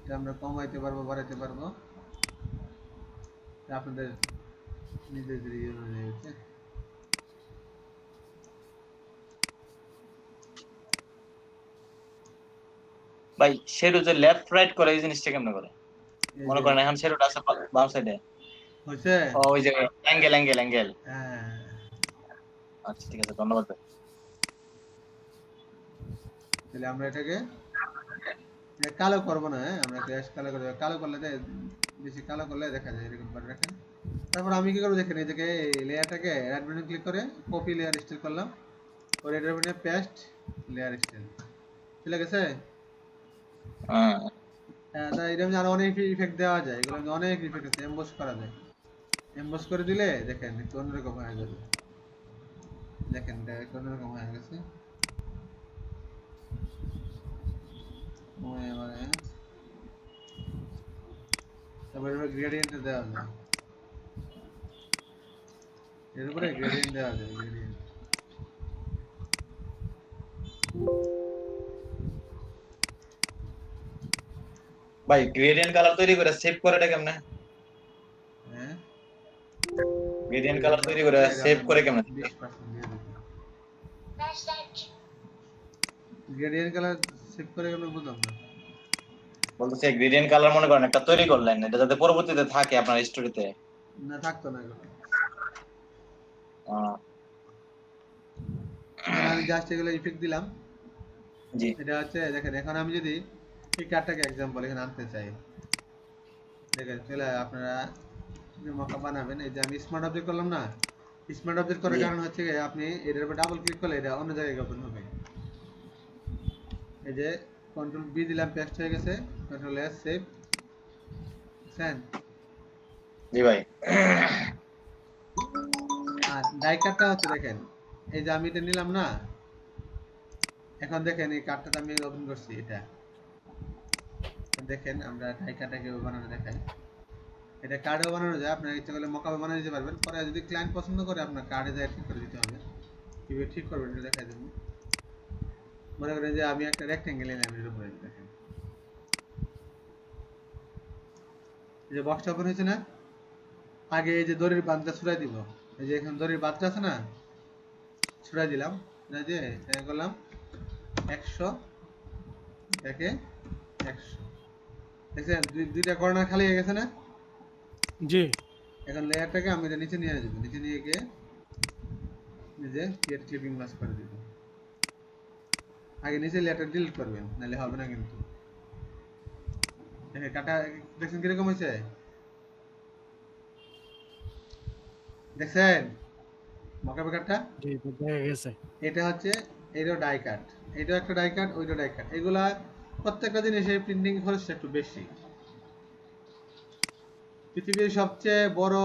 এটা আমরা কমাইতে পারবো, বাড়াইতে পারবো, আপনাদের নিজেদের ইয়ে অনুযায়ী হচ্ছে। ভাই শেডো যে লেফট রাইট করে এই জিনিসটা কেমনে করে? এই মনে যে করেন এখন শেডোটা আছে বাম সাইডে, হয়েছে। ওই যে অ্যাঙ্গেল। হ্যাঁ, আচ্ছা ঠিক আছে, ধন্যবাদ ভাই। তাহলে আমরা এটাকে কালো করবো না, হ্যাঁ আমরা ক্র্যাশ কালো করবো। কালো করলে বেশি কালো করলে দেখা যায় এরকম করে রাখেন। তারপর আমি কি করবো দেখেন, এই থেকে লেয়ারটাকে রাইট বাটন ক্লিক করে কপি লেয়ার স্টাইল করলাম, ওর এটার উপরে পেস্ট লেয়ার স্টাইল চলে গেছে। হ্যাঁ তাই এরকম আরো অনেক ইফেক্ট দেওয়া যায়, এগুলো অনেক ইফেক্ট আছে, এমবস করা যায়। এমবস করে দিলে দেখেন একটু অন্যরকম হয়ে যাবে। দেখেন এটা একটু অন্যরকম হয়ে গেছে। তারপরে গ্রেডিয়েন্ট দেওয়া যায়, এর উপরে গ্রেডিয়েন্ট দেওয়া যায়। গ্রেডিয়েন্ট ভাই, গ্রেডিয়েন্ট কালার তৈরি করে সেভ করে এটা কেমনে? হ্যাঁ, গ্রেডিয়েন্ট কালার তৈরি করে সেভ করে কেমনে? 20% দিয়ে দিতে। গ্রেডিয়েন্ট কালার সেভ করে কেন বুঝলাম না। বলতেছে গ্রেডিয়েন্ট কালার মনে করেন একটা তৈরি করলেন, এটা যাতে পরবর্তীতে থাকে আপনার স্টোরিতে। না, থাকতো না এগুলো। আমি জাস্ট এগুলো ইফেক্ট দিলাম। জি এটা হচ্ছে দেখেন, এখন আমি যদি এই কার্ডটাকে এক্সাম্পল এখানে আনতে চাই, দেখেন চলে আপনারা মক্কা বানাবেন। এই যে আমি স্মার্ট অবজেক্ট করলাম না, স্মার্ট অবজেক্ট করার কারণ হচ্ছে আপনি এটার উপর ডাবল ক্লিক করলে এটা অন্য জায়গায় ওপেন হবে। এই যে কন্ট্রোল বি দিলাম, পেস্ট হয়ে গেছে, কন্ট্রোল এস সেভ। বুঝছেন? জি ভাই। আর ডাই কার্ডটা হচ্ছে দেখেন, এই যে আমি এটা নিলাম না, এখন দেখেন এই কার্ডটা আমি ওপেন করছি। এটা দেখেন আমরা ডাই কার্ডটাকে বানানো দেখাই। এটা কার্ডেও বানানো যায়, আপনার ইচ্ছা করলে মকাবে বানিয়ে দিতে পারবেন। পরে যদি ক্লায়েন্ট পছন্দ করে আপনার কার্ডে যায় ঠিক করে দিতে হবে। কিভাবে ঠিক করবেন এটা দেখাই দেবো। মনে করেন যে আমি একটা রেক্টেঙ্গেল নিলাম, এর উপরে দেখেন এই যে বক্সটা ওপেন হয়েছে না, আগে এই যে দড়ির বাঁধটা ছুড়াই দিব, এই যে এখন দড়ির বাচ্চা আছে না, ছুড়াই দিলাম, এই যে করলাম 100 একে 100, দেখছেন দুইটা কর্নার খালি হয়ে গেছে না? জি এখন লেয়ারটাকে আমি এটা নিচে নিয়ে যাব, নিচে নিয়ে গিয়ে নিজে ক্রিয়েট ক্লিপিং মাস্ক করে দিব। আগে নিচে লেয়ারটা ডিলিট করবেন, নাহলে হবে না কিন্তু। দেখেন কাটা দেখছেন কিরকম হয়েছে, দেখছেন মকার কাটটা? জি দেখা গেছে। এটা হচ্ছে এটাও ডাই কাট, এটাও একটা ডাই কাট, ওইটাও ডাই কাট। এগুলা প্রত্যেকটা জিনিসের প্রিন্টিং খরচটা একটু বেশি। পৃথিবীর সবচেয়ে বড়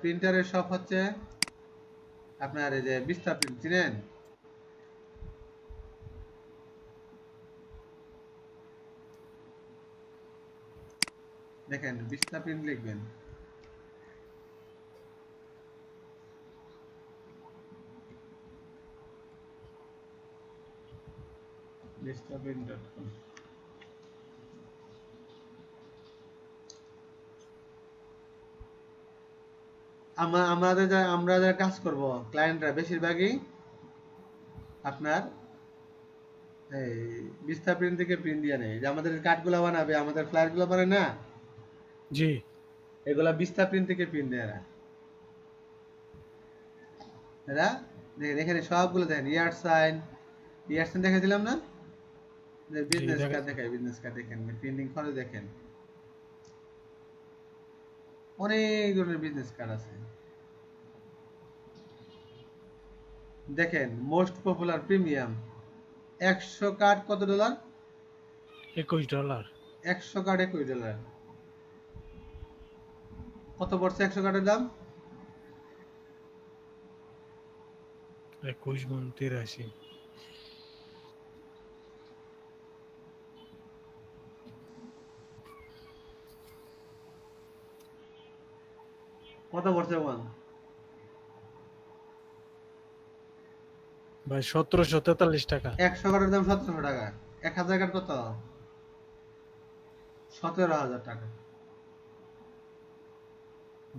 প্রিন্টারের শপ হচ্ছে আপনার এই যে বিস্তার প্রিন্ট, চিনেন? দেখেন বিস্তার প্রিন্ট লিখবেন, vistaprint.com। আমরা যারা কাজ করব ক্লায়েন্টরা বেশিরভাগই আপনার এই বিস্তার প্রিন্ট থেকে প্রিন্ট দিয়ে নেয়। যে আমাদের কার্ডগুলো বানাবে, আমাদের ফ্লায়ারগুলো বানায় না, জি এগুলা বিস্তার প্রিন্ট থেকে প্রিন্ট দেয় এরা। এরা দেখেন এখানে সবগুলো দেখেন ইয়ার সাইন দেখাইছিলাম না, বিজনেস কার্ড দেখায়, বিজনেস কার্ড দেখেন, প্রিন্টিং খরচ দেখেন, অনেক ধরনের বিজনেস কার্ড আছে। দেখেন মোস্ট পপুলার প্রিমিয়াম 100 কার্ড কত ডলার? $21। 100 কার্ড $21। কত পড়ছে 100 কার্ডের দাম? 21 গুণ 83। কত পড়ছে বল? ভাই 1743 টাকা। 100 কার্ডের দাম 1700 টাকা। 1000 কার্ড কত? 17000 টাকা।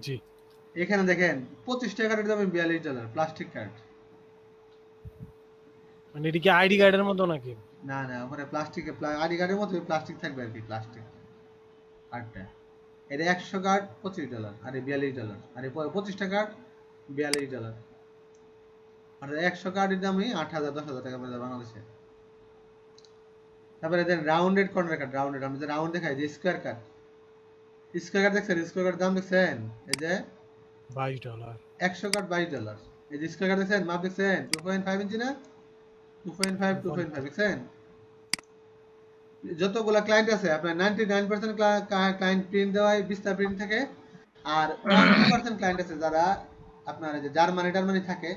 জি এখানে দেখেন 25 টাকার দামে $42 প্লাস্টিক কার্ড। মানে এটা কি আইডি কার্ডের মতো নাকি? না না, ওখানে প্লাস্টিকের আইডি কার্ডের মতো প্লাস্টিক থাকবে আর কি, প্লাস্টিক কার্ডটা। এটা 100 কার্ড $25 আর $42, আর 25 টাকা $42। আর 100 কার্ডের দামই 8000 10000 টাকা পড়ে বাংলাদেশে। তারপরে দেন রাউন্ডেড কর্নার কার্ড, রাউন্ডেড আমরা যে রাউন্ড দেখাই, যে স্কয়ার কার্ড, স্কয়ার কার্ড দেখছেন? স্কয়ার কার্ডের দাম দেখছেন? এই যে $22। 100 কার্ড $22। এই যে স্কয়ার কার্ড দেখছেন, মাপ দেখছেন? 2.5 ইঞ্চি না? 2.5 দেখছেন? যতগুলা ক্লায়েন্ট আছে আপনার 99% ক্লায়েন্ট প্রিন্ট দেওয়া হয় বিস্তার প্রিন্ট থেকে, আর 1% ক্লায়েন্ট আছে যারা আপনার এই যে জার্মানি থাকে,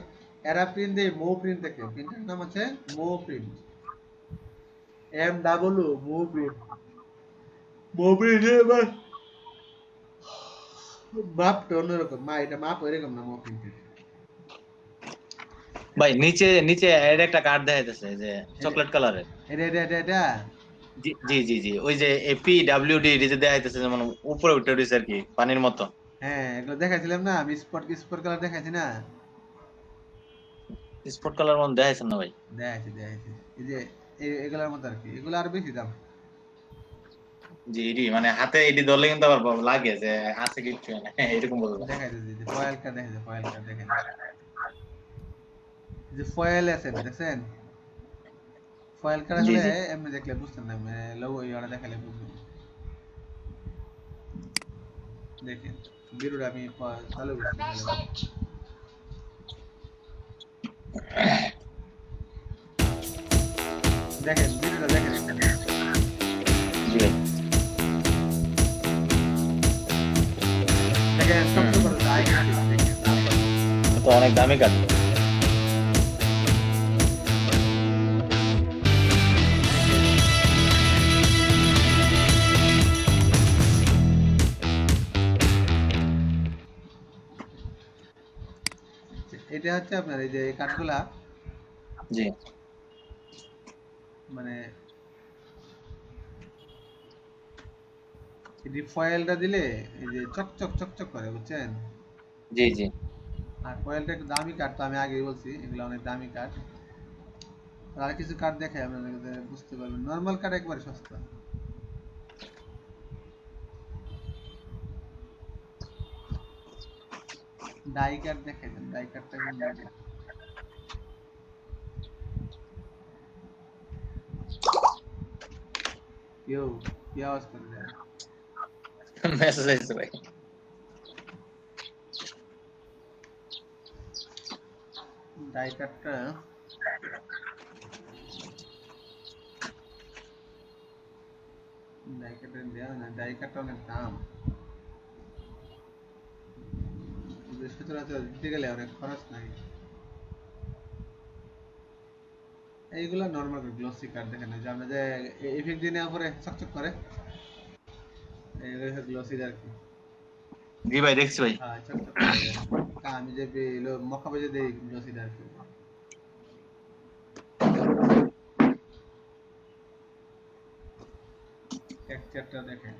এরা প্রিন্ট দেয় মো প্রিন্ট থেকে। প্রিন্টার নাম হচ্ছে মো প্রিন্ট, MW মো প্রিন্ট। মো প্রিন্ট এবার মাপটা অন্যরকম, এটা মাপ এরকম না মো প্রিন্টের। ভাই নিচে নিচে এর একটা কার্ড দেখাইতেছে যে চকলেট কালারের। এটা জি জি জি জি, ওই যে PWD যে দেখাইতেছে, যেমন উপরে উঠে উঠেছে আর কি, পানির মতো। হ্যাঁ, এগুলো দেখাইছিলাম না আমি, স্পট কালার দেখাইছি না? স্পট কালার মতো দেখাইছেন না ভাই? দেখাইছি। এই যে এগুলোর মতো আর কি, এগুলো আর বেশি দাম। জি এডি মানে হাতে এডি ধরলে কিন্তু আবার লাগে যে আছে কিছু না, এরকম বলবো। দেখাইতেছি যে ফয়েল কার্ড দেখাইছে, ফয়েল কার্ড দেখেন, যে ফয়েল আছে দেখছেন? ফয়েল কার্ড জি, আসলে জি। এমনি দেখলে বুঝতেন না, লোগো ইয়াটা দেখালে বুঝবেন। দেখেন ভিডিওটা আমি চালু করছি তাহলে। দেখেন ভিডিওটা দেখেন একটা। জি ভাই। দেখেন সবচেয়ে বড় দায় দেখেন। তো অনেক দামি কার্ড। এটা হচ্ছে আপনার এই যে কাঠগুলা, জি মানে এই ফয়েলটা দিলে এই যে চকচক করে, বুঝছেন? জি জি। আর কয়েলটা একটু দামি কাঠ, তো আমি আগেই বলছি এগুলো অনেক দামি কাঠ। আর কিছু কাঠ দেখাই আপনাদের বুঝতে পারবেন, নর্মাল কাঠ একবারে সস্তা। ডাই কাঠ দেখাই দেন, ডাই কাঠটা কেউ কি আওয়াজ করে দেয়? মেসেজ আইছে ভাই। ডাই কাঠটা ডাই কাঠের দেওয়া না, ডাই কাঠটা অনেক দাম, সচরাচর দিতে গেলে অনেক খরচ নাই। এইগুলা নর্মাল গ্লসি কাঠ দেখেন, যে আমরা যে ইফেক্ট দিয়ে নেওয়ার পরে চকচক করে, এইগুলো গ্লসি আর কি। জি ভাই দেখছি ভাই। হ্যাঁ চকচক করে, আমি যে মক্কা বাজে দেই গ্লসি আর কি। টেক্সচারটা দেখেন,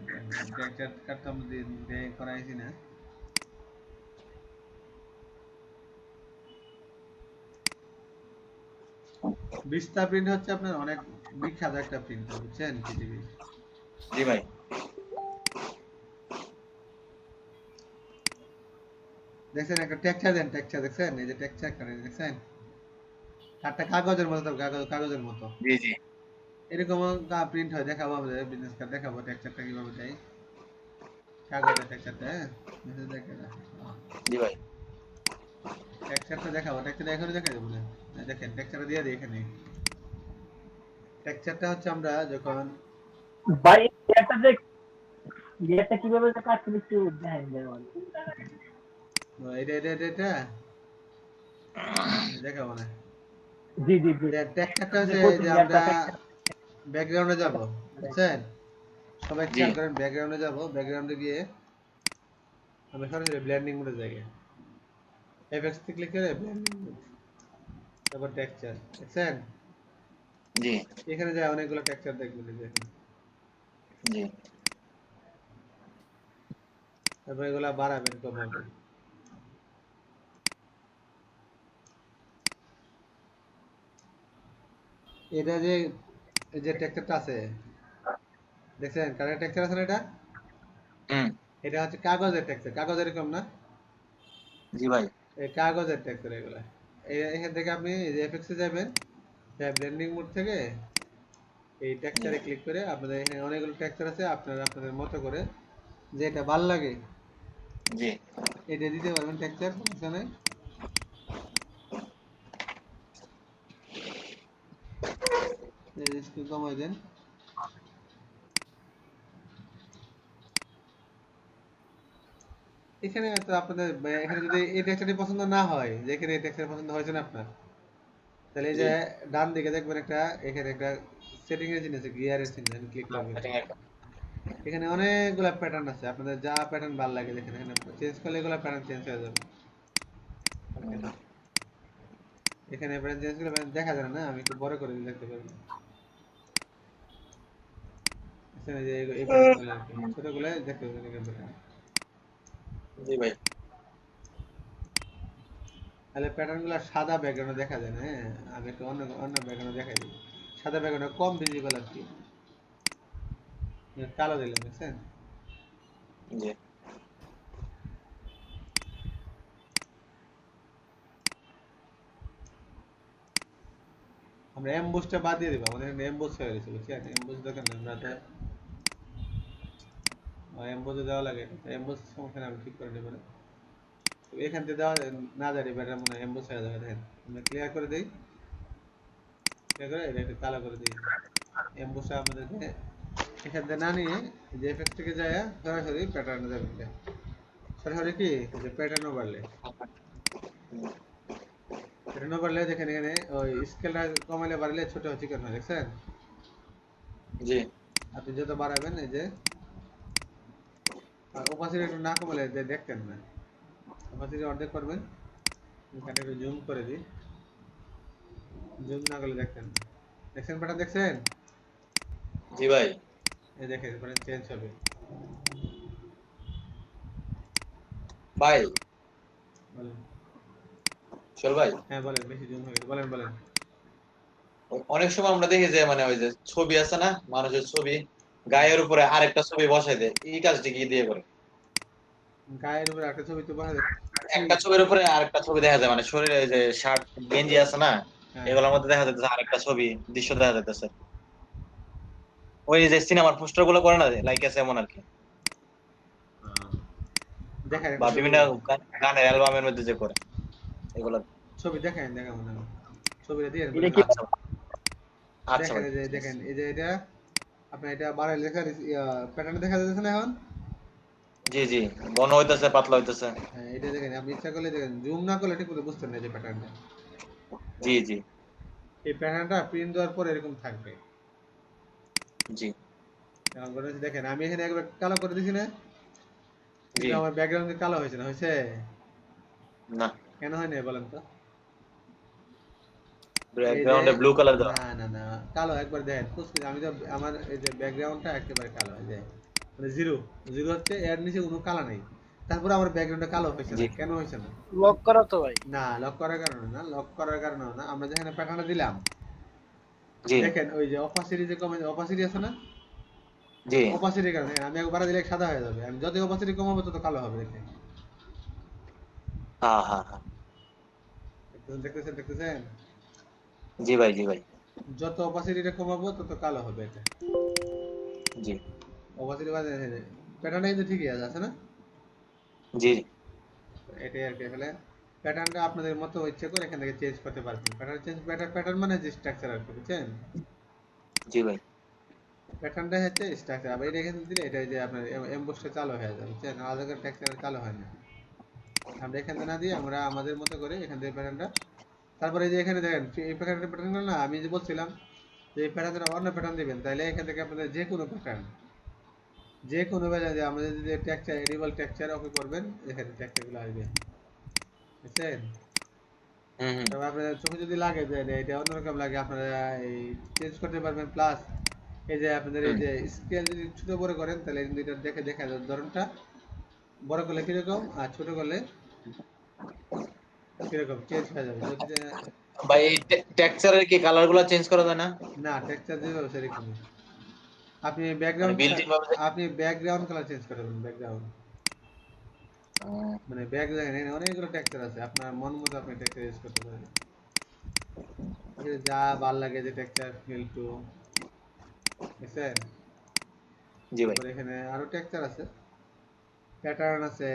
টেক্সচার কাঠটা আমরা দিয়ে করাইছি না। বিস্তা প্রিন্ট হচ্ছে আপনার অনেক বিখ্যাত একটা প্রিন্ট, বুঝছেন পৃথিবীর। জি ভাই। দেখছেন একটা টেক্সচার দেন, টেক্সচার দেখছেন, এই যে টেক্সচার করে দেখছেন, কাঠটা কাগজের মতো, কাগজের মতো জি জি এরকম প্রিন্ট হয়। দেখাবো আমাদের বিজনেস কার্ড, দেখাবো টেক্সচারটা কিভাবে দেয়, কাগজের টেক্সচারটা। হ্যাঁ জি ভাই। টেক্সচারটা দেখাবো, টেক্সচারটা এখনই দেখা যাবে না, দেখেন টেক্সচারটা দিয়ে দিই এখানে। টেক্সচারটা হচ্ছে আমরা যখন ভাই এটা যে এটা কিভাবে যে কাটতে একটু দেখেন যেমন এটা এটা এটা এটা দেখাবো না। জি জি জি টেক্সচারটা হচ্ছে যে আমরা ব্যাকগ্রাউন্ডে যাব, বুঝছেন, সবাই খেয়াল করেন, ব্যাকগ্রাউন্ডে যাব, ব্যাকগ্রাউন্ডে গিয়ে আমরা সরাসরি ব্লেন্ডিং মোডে যাই, এফএক্স তে ক্লিক করে ব্লেন্ডিং মোড, তারপর টেক্সচার দেখছেন, জি এখানে যায় অনেকগুলো টেক্সচার দেখবেন, এই দেখেন, জি তারপর এগুলা বাড়াবেন কমাবেন। এটা যে এই যে টেক্সচারটা আছে দেখছেন, কারেন্ট টেক্সচার আছে না, এটা হুম এটা হচ্ছে কাগজের টেক্সচার, কাগজ এরকম না, জি ভাই। এই কাগজের টেক্সচার এগুলা। এখান থেকে আপনি এই যে এফএক্স এ যাবেন, ব্লেন্ডিং মোড থেকে এই টেক্সচারে ক্লিক করে আপনাদের এখানে অনেকগুলো টেক্সচার আছে, আপনারা আপনাদের মতো করে যেটা ভালো লাগে জি এটা দিতে পারবেন টেক্সচার, সমস্যা নাই। একটু কমাই দেন, এখানে তো আপনাদের এখানে যদি এই টেক্সচারটি পছন্দ না হয়, যে এখানে এই টেক্সচার পছন্দ হয়েছে না আপনার, তাহলে এই যে ডান দিকে দেখবেন একটা, এখানে একটা সেটিং এর জিনিস আছে, গিয়ারের চিহ্ন, আমি ক্লিক করবেন। এখানে অনেকগুলা প্যাটার্ন আছে, আপনাদের যা প্যাটার্ন ভালো লাগে দেখেন, এখানে চেঞ্জ করলে এগুলা প্যাটার্ন চেঞ্জ হয়ে যাবে। এখানে প্যাটার্ন চেঞ্জ করলে pattern দেখা যায় না, আমি একটু বড় করে দিলে দেখতে পারবেন। এখানে যে এই প্যাটার্নগুলো আর কি, ছোটগুলো দেখতে পাবেন এখানে। জি ভাই। তাহলে প্যাটার্নগুলো সাদা ব্যাকগ্রাউন্ডে দেখা যায় না। হ্যাঁ আমি একটু অন্য অন্য ব্যাকগ্রাউন্ডে দেখাই দিই, সাদা ব্যাকগ্রাউন্ডে কম ভিজিবল আর কি, কালো দিলাম দেখছেন। জি আমরা এমবুসটা বাদ দিয়ে দিব, আমাদের এখানে এমবুস হয়ে গেছে, বুঝছেন, এমবুস দেখেন না, আমরা তো এমবুসে দেওয়া লাগে, এমবুস সমস্যা নেই, আমি ঠিক করে নেব না। এখান থেকে দেওয়া না যায়, ব্যাটার মনে হয় এমবুস হয়ে যাবে। দেখেন আমরা ক্লিয়ার করে দিই, ক্লিয়ার করে এটা একটু কালো করে দিই। এমবুসটা আমাদেরকে এখান থেকে না নিয়ে যে এফেক্ট থেকে যায় সরাসরি প্যাটার্নে যাবে, সরাসরি কি যে প্যাটার্ন ওভারলে, প্যাটার্ন ওভারলে দেখেন, এখানে ওই স্কেলটা কমাইলে বাড়লে ছোট চিকন হয়, দেখছেন। জি আপনি যত বাড়াবেন এই যে, আর ওপাসিটি একটু না কমালে দেখতেন না, ওপাসিটি অর্ধেক করবেন, এখানে একটু জুম করে দিই, জুম না করলে দেখতেন না। দেখছেন প্যাটার্ন, দেখছেন, জি ভাই। এই দেখেন প্যাটার্ন চেঞ্জ হবে। ভাই বলেন। চল ভাই, হ্যাঁ বলেন, বেশি জুম হয়ে গেছে, বলেন বলেন। অনেক সময় আমরা দেখি যে মানে ওই যে ছবি আছে না, মানুষের ছবি গায়ের উপরে আরেকটা ছবি বসাই দেয়, এই কাজটি কি দিয়ে করে? গায়ের উপরে একটা ছবি তো বসা যায়। কি? একটা ছবির উপরে আরেকটা ছবি দেখা যায়, মানে শরীরে যে শার্ট গেঞ্জি আছে না, হ্যাঁ এগুলোর মধ্যে দেখা যাচ্ছে আরেকটা ছবি দৃশ্য দেখা যাইতেছে। ওই যে সিনেমার পোস্টার গুলো করে না, লাইক আছে এমন আর কি, দেখেন বা একটা ছবি, বিভিন্ন গানের অ্যালবামের মধ্যে যে করে এগুলো। ছবি দেখেন, দেখা মনে হয় ছবিটা দিয়ে এটা বলেন। কি আচ্ছা আচ্ছা দেখেন ভাই, এই যে, দেখেন এই যে এটা আপনার এটা বাড়াই লেখা প্যাটার্ন দেখা যাচ্ছে না এখন? জি জি, ঘন হইতেছে পাতলা হইতেছে। হ্যাঁ এটা দেখেন, আপনি ইচ্ছা করলে দেখেন, জুম না করলে ঠিক মতো বুঝতেন না এই যে প্যাটার্নটা। জি জি এই প্যাটার্নটা প্রিন্ট দেওয়ার পর এরকম থাকবে। জি এখন ঘটনা হচ্ছে, দেখেন আমি এখানে একবার কালো করে দিছি না, জি, কিন্তু আমার ব্যাকগ্রাউন্ডে কালো হয়েছে না, হয়েছে? না কেন হয় না বলেন তো? এই যে, ব্যাকগ্রাউন্ডে ব্লু কালার দেওয়া। না না না, কালো একবার দেখেন কুচকুচে, আমি তো আমার এই যে ব্যাকগ্রাউন্ডটা একেবারে কালো হয়ে যায়, মানে জিরো, জিরো হচ্ছে, এর নিচে কোনো কালো নেই, তারপরে আমার ব্যাকগ্রাউন্ডটা কালো হয়েছে জি না, কেন হয়েছে না? লক করা তো ভাই। না লক করার কারণে না, লক করার কারণে না, আমরা যেখানে প্যাটার্নটা দিলাম, জি দেখেন ওই যে অপাসিটি, যে কমে অপাসিটি আছে না, জি, অপাসিটির কারণে দেখেন, আমি একবার দিলে সাদা হয়ে যাবে, আমি যত অপাসিটি কমাবো তত কালো হবে, দেখেন। হ্যাঁ হ্যাঁ হ্যাঁ, দেখতেছেন দেখতেছেন দেখতেছেন, জি ভাই জি ভাই, যত অপাসিটিটা কমাবো তত কালো হবে এটা। জি অপাসিটি বাজে, প্যাটার্নটা কিন্তু ঠিকই আছে না? জি এটাই আর কি, আসলে প্যাটার্নটা আপনাদের মতো ইচ্ছে করে এখান থেকে চেঞ্জ করতে পারবেন। প্যাটার্ন চেঞ্জ, প্যাটার্ন মানে যে স্ট্রাকচার আর কি, বুঝছেন? জি ভাই, প্যাটার্নটা হচ্ছে স্ট্রাকচার, আবার এটা এখানে দিলে এটা যে আপনার এমবোসটা চালু হয়ে যাবে, বুঝছেন? আলাদা করে টেক্সচার চালু হয় না। আমরা এখান থেকে না দিয়ে আমরা আমাদের মতো করে এখান থেকে প্যাটার্নটা, তারপরে এই যে এখানে দেখেন এই প্যাটার্নটা না, আমি যে বলছিলাম যে এই প্যাটার্নটা অন্য প্যাটার্ন দিবেন, তাহলে এখান থেকে আপনাদের যে কোনো প্যাটার্ন, যে কোনো প্যাটার্ন দিয়ে আমাদের যদি টেক্সচার এডিবল টেক্সচার ওকে করবেন, এখানে টেক্সচারগুলো আসবে, বুঝছেন? হুম হুম, তবে আপনার চোখে যদি লাগে যে এটা অন্যরকম লাগে, আপনারা এই চেঞ্জ করতে পারবেন। প্লাস এই যে আপনাদের এই হুম। যে স্কেল যদি ছোট বড় করেন, তাহলে কিন্তু এটা দেখে দেখা যায় ধরনটা বড় করলে কিরকম আর ছোট করলে কিরকম চেঞ্জ হয়ে যাবে যদি ভাই এই টেক্সচারের কি কালার গুলো চেঞ্জ করা যায় না? না টেক্সচার যেভাবে সেরকমই। আপনি মানে ব্যাকগ্রাউন্ড, বিল্ট ইন ভাবে আপনি ব্যাকগ্রাউন্ড কালার চেঞ্জ করবেন, ব্যাকগ্রাউন্ড মানে ব্যাকগ্রাউন্ড অনেকগুলো টেক্সচার আছে, আপনার মন মতো আপনি টেক্সচার ইউজ করতে পারেন, এখানে যা ভাল লাগে যে টেক্সচার ফিল টু, বুঝছেন? জি ভাই, তারপরে এখানে আরো টেক্সচার আছে, প্যাটার্ন আছে,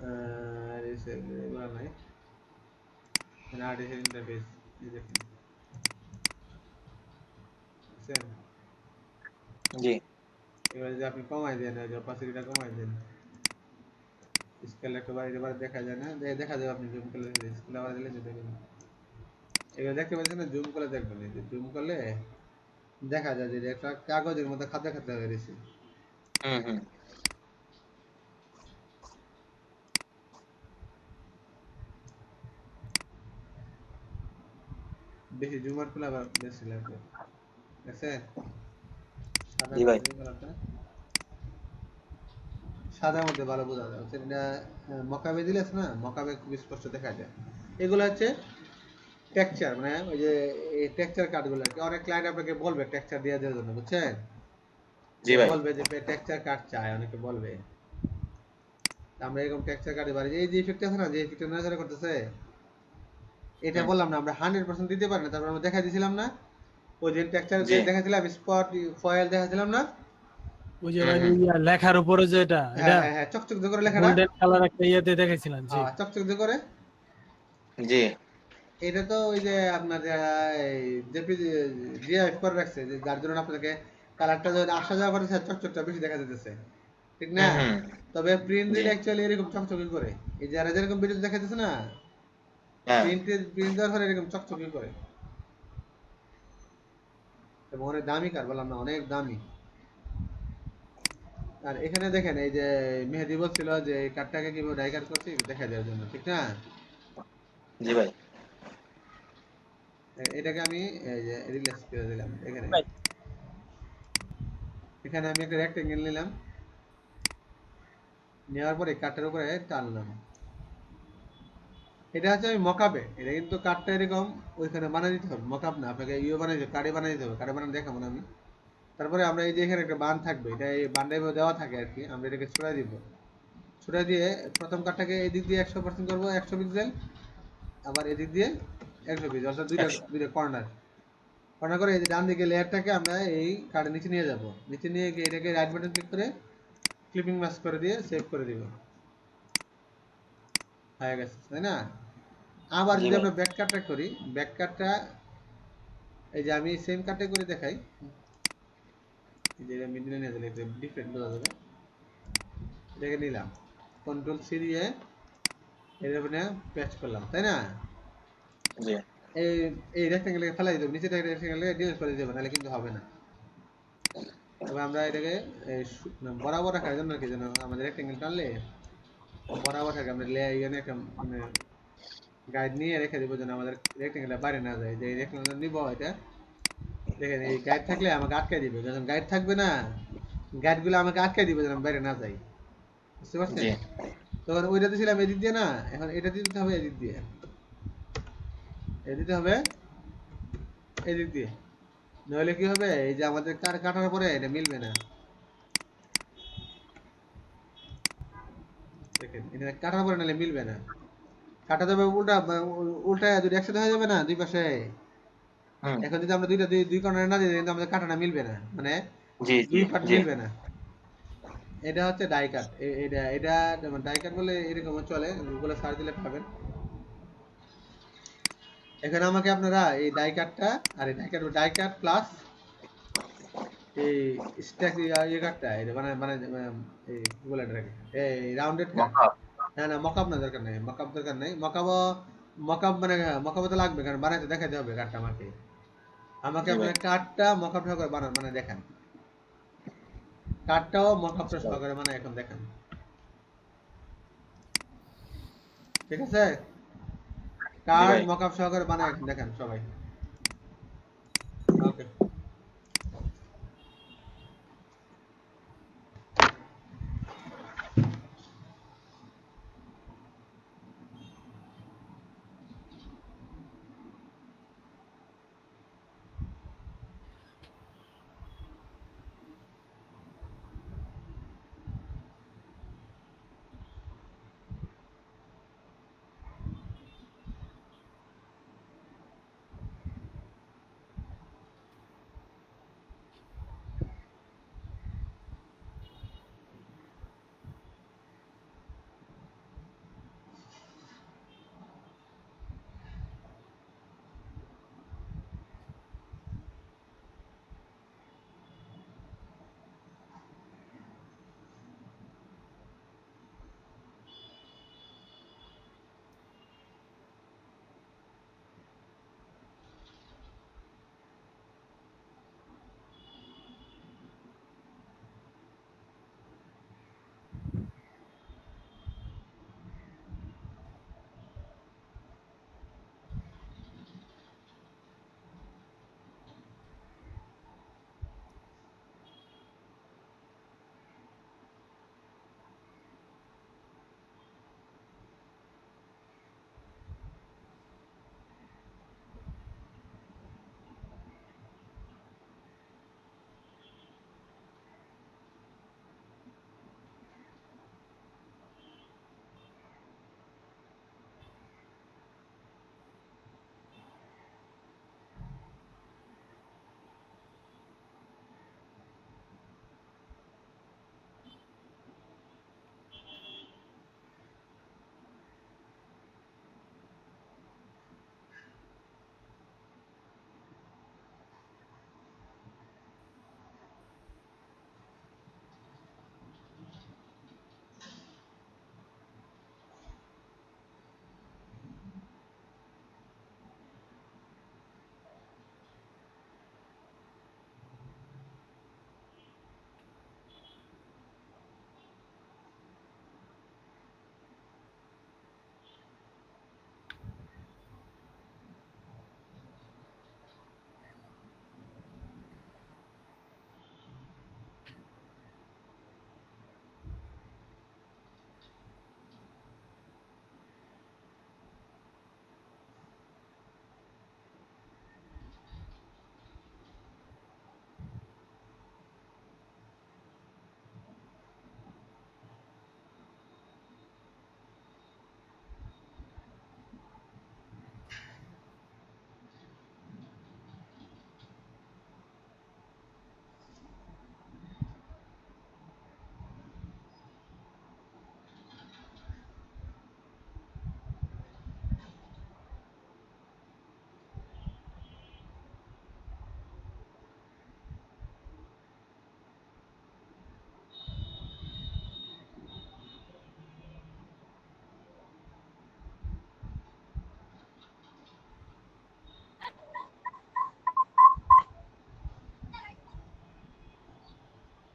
আর এগুলো নাই, মানে আর্টিফিশিয়াল ইন্টারফেস, এই দেখেন, বুঝছেন? জি এবার যদি আপনি কমাই দেন, ওই যে অপাসিটিটা কমাই দেন, স্কেল একটু বাড়িয়ে বাড়ি দেখা যায় না, দেখা যাবে, আপনি জুম করলে স্কেল আবার দিলে যে দেখবেন, এগুলো দেখতে পাচ্ছেন না, জুম করলে দেখবেন, এই যে জুম করলে দেখা যায় যে একটা কাগজের মধ্যে খাতা খাতা হয়ে গেছে। হুম হুম, বেশি জুমার করলে আবার বেশি লাগবে, ঠিক আছে? সাদা জি করে ভাই, দিন কালারটা, সাদার মধ্যে ভালো বোঝা যায়, হচ্ছে এটা মকাবে দিলে আছে না, মকাবে খুব স্পষ্ট দেখা যায়। এগুলো হচ্ছে টেক্সচার, মানে ওই যে এই টেক্সচার কার্ডগুলো আর কি, অনেক ক্লায়েন্ট আপনাকে বলবে টেক্সচার দিয়ে দেওয়ার জন্য, বুঝছেন? জি যে ভাই, বলবে যে টেক্সচার কার্ড চায়, অনেকে বলবে। তা আমরা এরকম টেক্সচার কার্ডে বাড়ি, এই যে ইফেক্ট আছে না, যে ইফেক্টটা নজরে করতেছে, এটা হুম, বললাম না আমরা 100% দিতে পারি না, তারপর আমরা দেখা দিয়েছিলাম না, ওই যে টেক্সচার জি দেখাছিলাম, স্পট ফয়েল দেখাছিলাম না, ওই যে হুম ভাই হুম, লেখার উপরে যেটা হ্যাঁ এটা হ্যাঁ হ্যাঁ, চকচক করে লেখাটা, গোল্ডেন কালার একটা ইয়েতে দেখেছিলাম, জি। হ্যাঁ চকচক করে। জি এটা তো ওই যে আপনার জেপি জিআইএফ করে রাখছে, যে যার জন্য আপনাকে কালারটা যখন আসা যাওয়া করে চকচকটা বেশি দেখা যেতেছে, ঠিক না? হুম হুম, তবে প্রিন্ট জি দিলে অ্যাকচুয়ালি এরকম চকচকে করে, এই যারা যেরকম ভিডিও দেখাইতেছে না, হ্যাঁ, প্রিন্ট দেওয়ার পরে এরকম চকচকে করে, এবং অনেক দামি কার, বললাম না অনেক দামি। আর এখানে দেখেন এই যে মেহেদি বলছিল যে এই কার্ডটাকে কিভাবে ডাই কাট করছি দেখা দেওয়ার জন্য, ঠিক না? জি ভাই, এটাকে আমি এই যে রিল্যাক্স করে দিলাম, এখানে ভাই, এখানে আমি একটা রেক্টেঙ্গেল নিলাম, নেওয়ার পরে কার্ডটার উপরে টানলাম, এটা হচ্ছে আমি মকাপে, এটা কিন্তু কার্ডটা এরকম ওইখানে বানিয়ে দিতে হবে, মকাপ না, আপনাকে ইয়ে বানিয়ে দিতে হবে, কার্ডে বানিয়ে দিতে হবে, কার্ডে বানিয়ে দেখাবো না আমি। তারপরে আমরা এই যে এখানে একটা বান থাকবে, এটা এই বানটা এভাবে দেওয়া থাকে আর কি, আমরা এটাকে ছড়াই দিব। ছড়াই দিয়ে প্রথম কার্ডটাকে এদিক দিয়ে 100% করবো, 100 পিক্সেল, আবার এদিক দিয়ে 100 পিক্সেল, অর্থাৎ দুইটা একশো। দুইটা কর্নার। কর্নার করে এই যে ডান দিকে লেয়ারটাকে আমরা এই কার্ডের নিচে নিয়ে যাব, নিচে নিয়ে গিয়ে এটাকে রাইট বাটন ক্লিক করে ক্লিপিং মাস্ক করে দিয়ে সেভ করে দিব, হয়ে গেছে তাই না? আবার জি যদি ভাই। আমরা ব্যাক কাটটা করি, ব্যাক কাটটা এই যে আমি সেম কাটে করে দেখাই, এই যে মিডিলে নিয়ে দিলে একটু ডিফারেন্ট বোঝা যাবে। এটাকে নিলাম, কন্ট্রোল সি দিয়ে এর উপরে পেস্ট করলাম, তাই না? জি এই এই রেক্টেঙ্গেলকে ফেলাই দিতে হবে, নিচে থেকে রেক্টেঙ্গেলকে ডিলিট করে দিতে হবে, নাহলে কিন্তু হবে না। তবে আমরা এটাকে বরাবর রাখার জন্য কি যেন আমাদের রেক্টেঙ্গেল টানলে বরাবর থাকে, আমরা এখানে একটা মানে গাইড নিয়ে রেখে দিব যেন আমাদের রেক্টেঙ্গেলটা বাইরে না যায়। যে রেক্টেঙ্গেল নিব এটা দেখেন, এই গাইড থাকলে আমাকে আটকে দিবে, যখন গাইড থাকবে না গাইডগুলো আমাকে আটকে দিবে যেন আমি বাইরে না যাই, বুঝতে পারছেন? জি তখন ওইটা দিয়েছিলাম এদিক দিয়ে, না এখন এটা দিতে হবে এদিক দিয়ে, এ দিতে হবে এদিক দিয়ে, নইলে কি হবে এই যে আমাদের কাটার পরে এটা মিলবে না। দেখেন এটা কাটার পরে নাহলে মিলবে না, কাটা যাবে উল্টা, উল্টা যদি একসাথে হয়ে যাবে না দুই পাশে। হুম এখন যদি আমরা দুইটা দুই কর্নারে না দিই কিন্তু আমাদের কাটাটা মিলবে না, মানে জি জি দুই পার্ট জি মিলবে না। এটা হচ্ছে ডাই কাট, এটা এটা ডাই কাট বলে এরকম চলে, গুগলে সার্চ দিলে পাবেন। এখানে আমাকে আপনারা এই ডাই কাটটা আর এই ডাই কাট প্লাস এই স্ট্যাক ইয়ে কাটটা এটা মানে মানে এই কি বলে এটাকে, এই রাউন্ডেড কাট। মকা। না না মকআপ না, দরকার নেই মকআপ, দরকার নেই মকআপ। মকআপ মানে মকআপ তো লাগবে, কারণ বানাইতে দেখাতে হবে কাটটা আমাকে, আমাকে জি ভাই। আপনার কাটটা মকআপ সহকারে বানান মানে দেখান, কাটটাও মকআপটা সহকারে মানে এখন দেখান, ঠিক আছে? জি কার্ড ভাই। মকআপ সহকারে বানায় এখন দেখান সবাই। ওকে।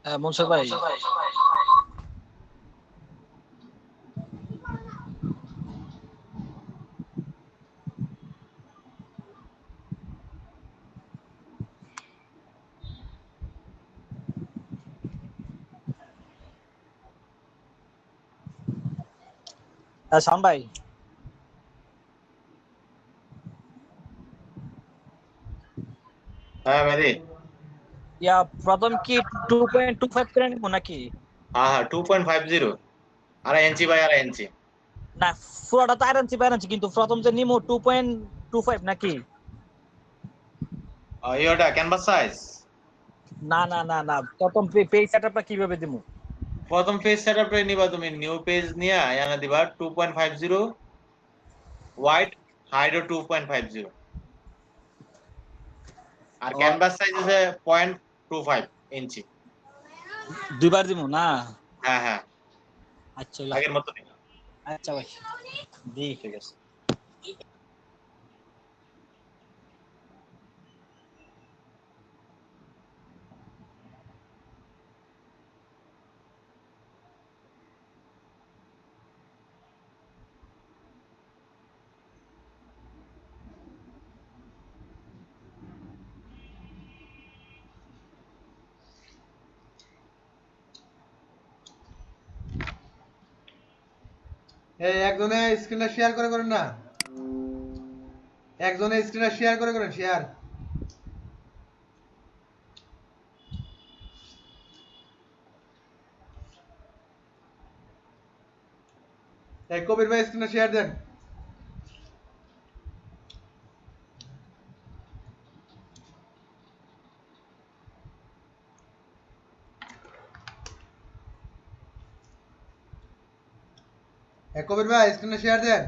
মনসুর ভাই। শাম ভাই, হ্যাঁ ভাই। প্রথম কি 2.25 করে নিবো নাকি? হ্যাঁ হ্যাঁ 2.50 2.5 ইঞ্চি বাই 2.5 ইঞ্চি। না, পুরোটা তো আয়রন চিপ কিন্তু প্রথম যে নিমো 2.25 নাকি? Yuta canvas size. না না না না, প্রথম পেজ সেটআপটা কিভাবে দিমু? প্রথম পেজ সেটআপ নিবা তুমি, নিউ পেজ নিয়ে এনে দিবা 2.50 ওয়াইড, হাইট 2.50 আর ও, ক্যানভাস সাইজ হচ্ছে 0.25 ইঞ্চি। দুইবার দিমু না? হ্যাঁ হ্যাঁ আচ্ছা আগের মতো। আচ্ছা ভাই, দি। ঠিক আছে। এই একজনে স্ক্রিনটা শেয়ার করে করেন না, একজনে স্ক্রিনটা শেয়ার করে করেন, শেয়ার। এই কবির ভাই স্ক্রিনটা শেয়ার দেন। এই কবির ভাই স্ক্রিনটা শেয়ার দেন।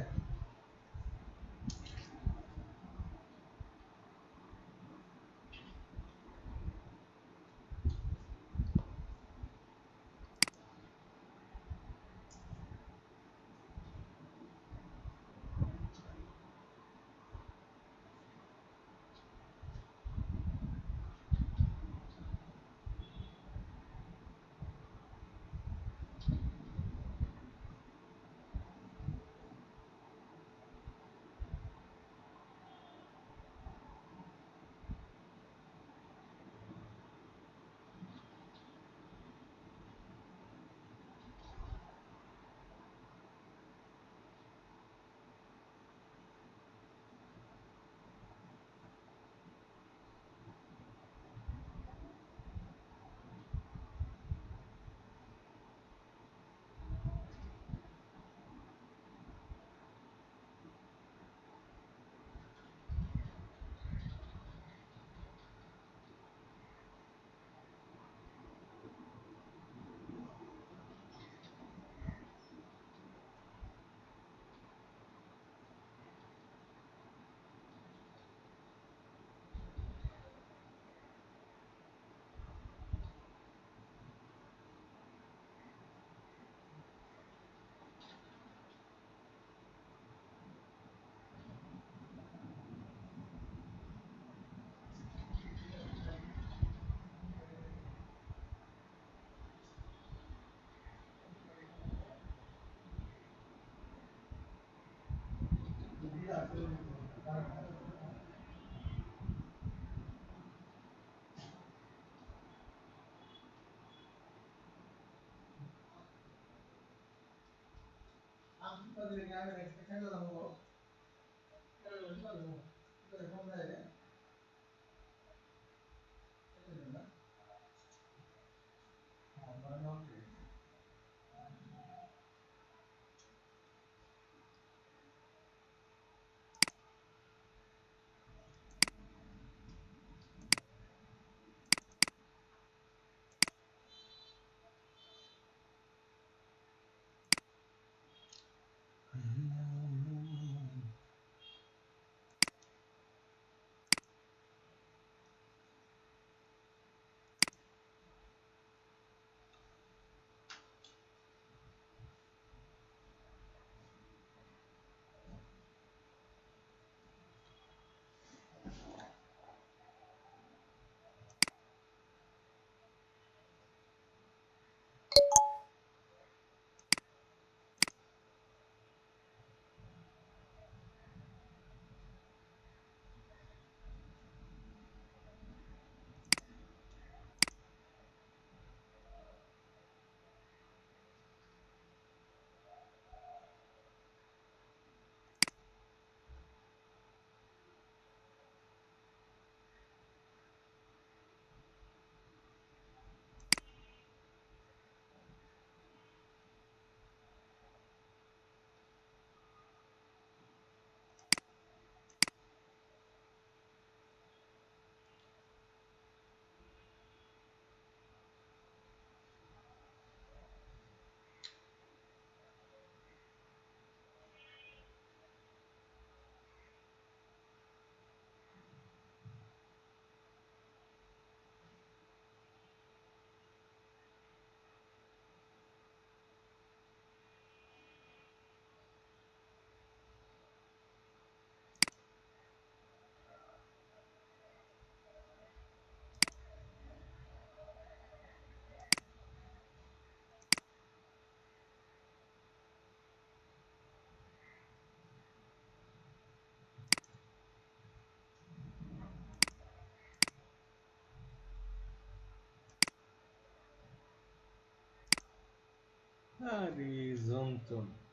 আরে যন্ত্রণা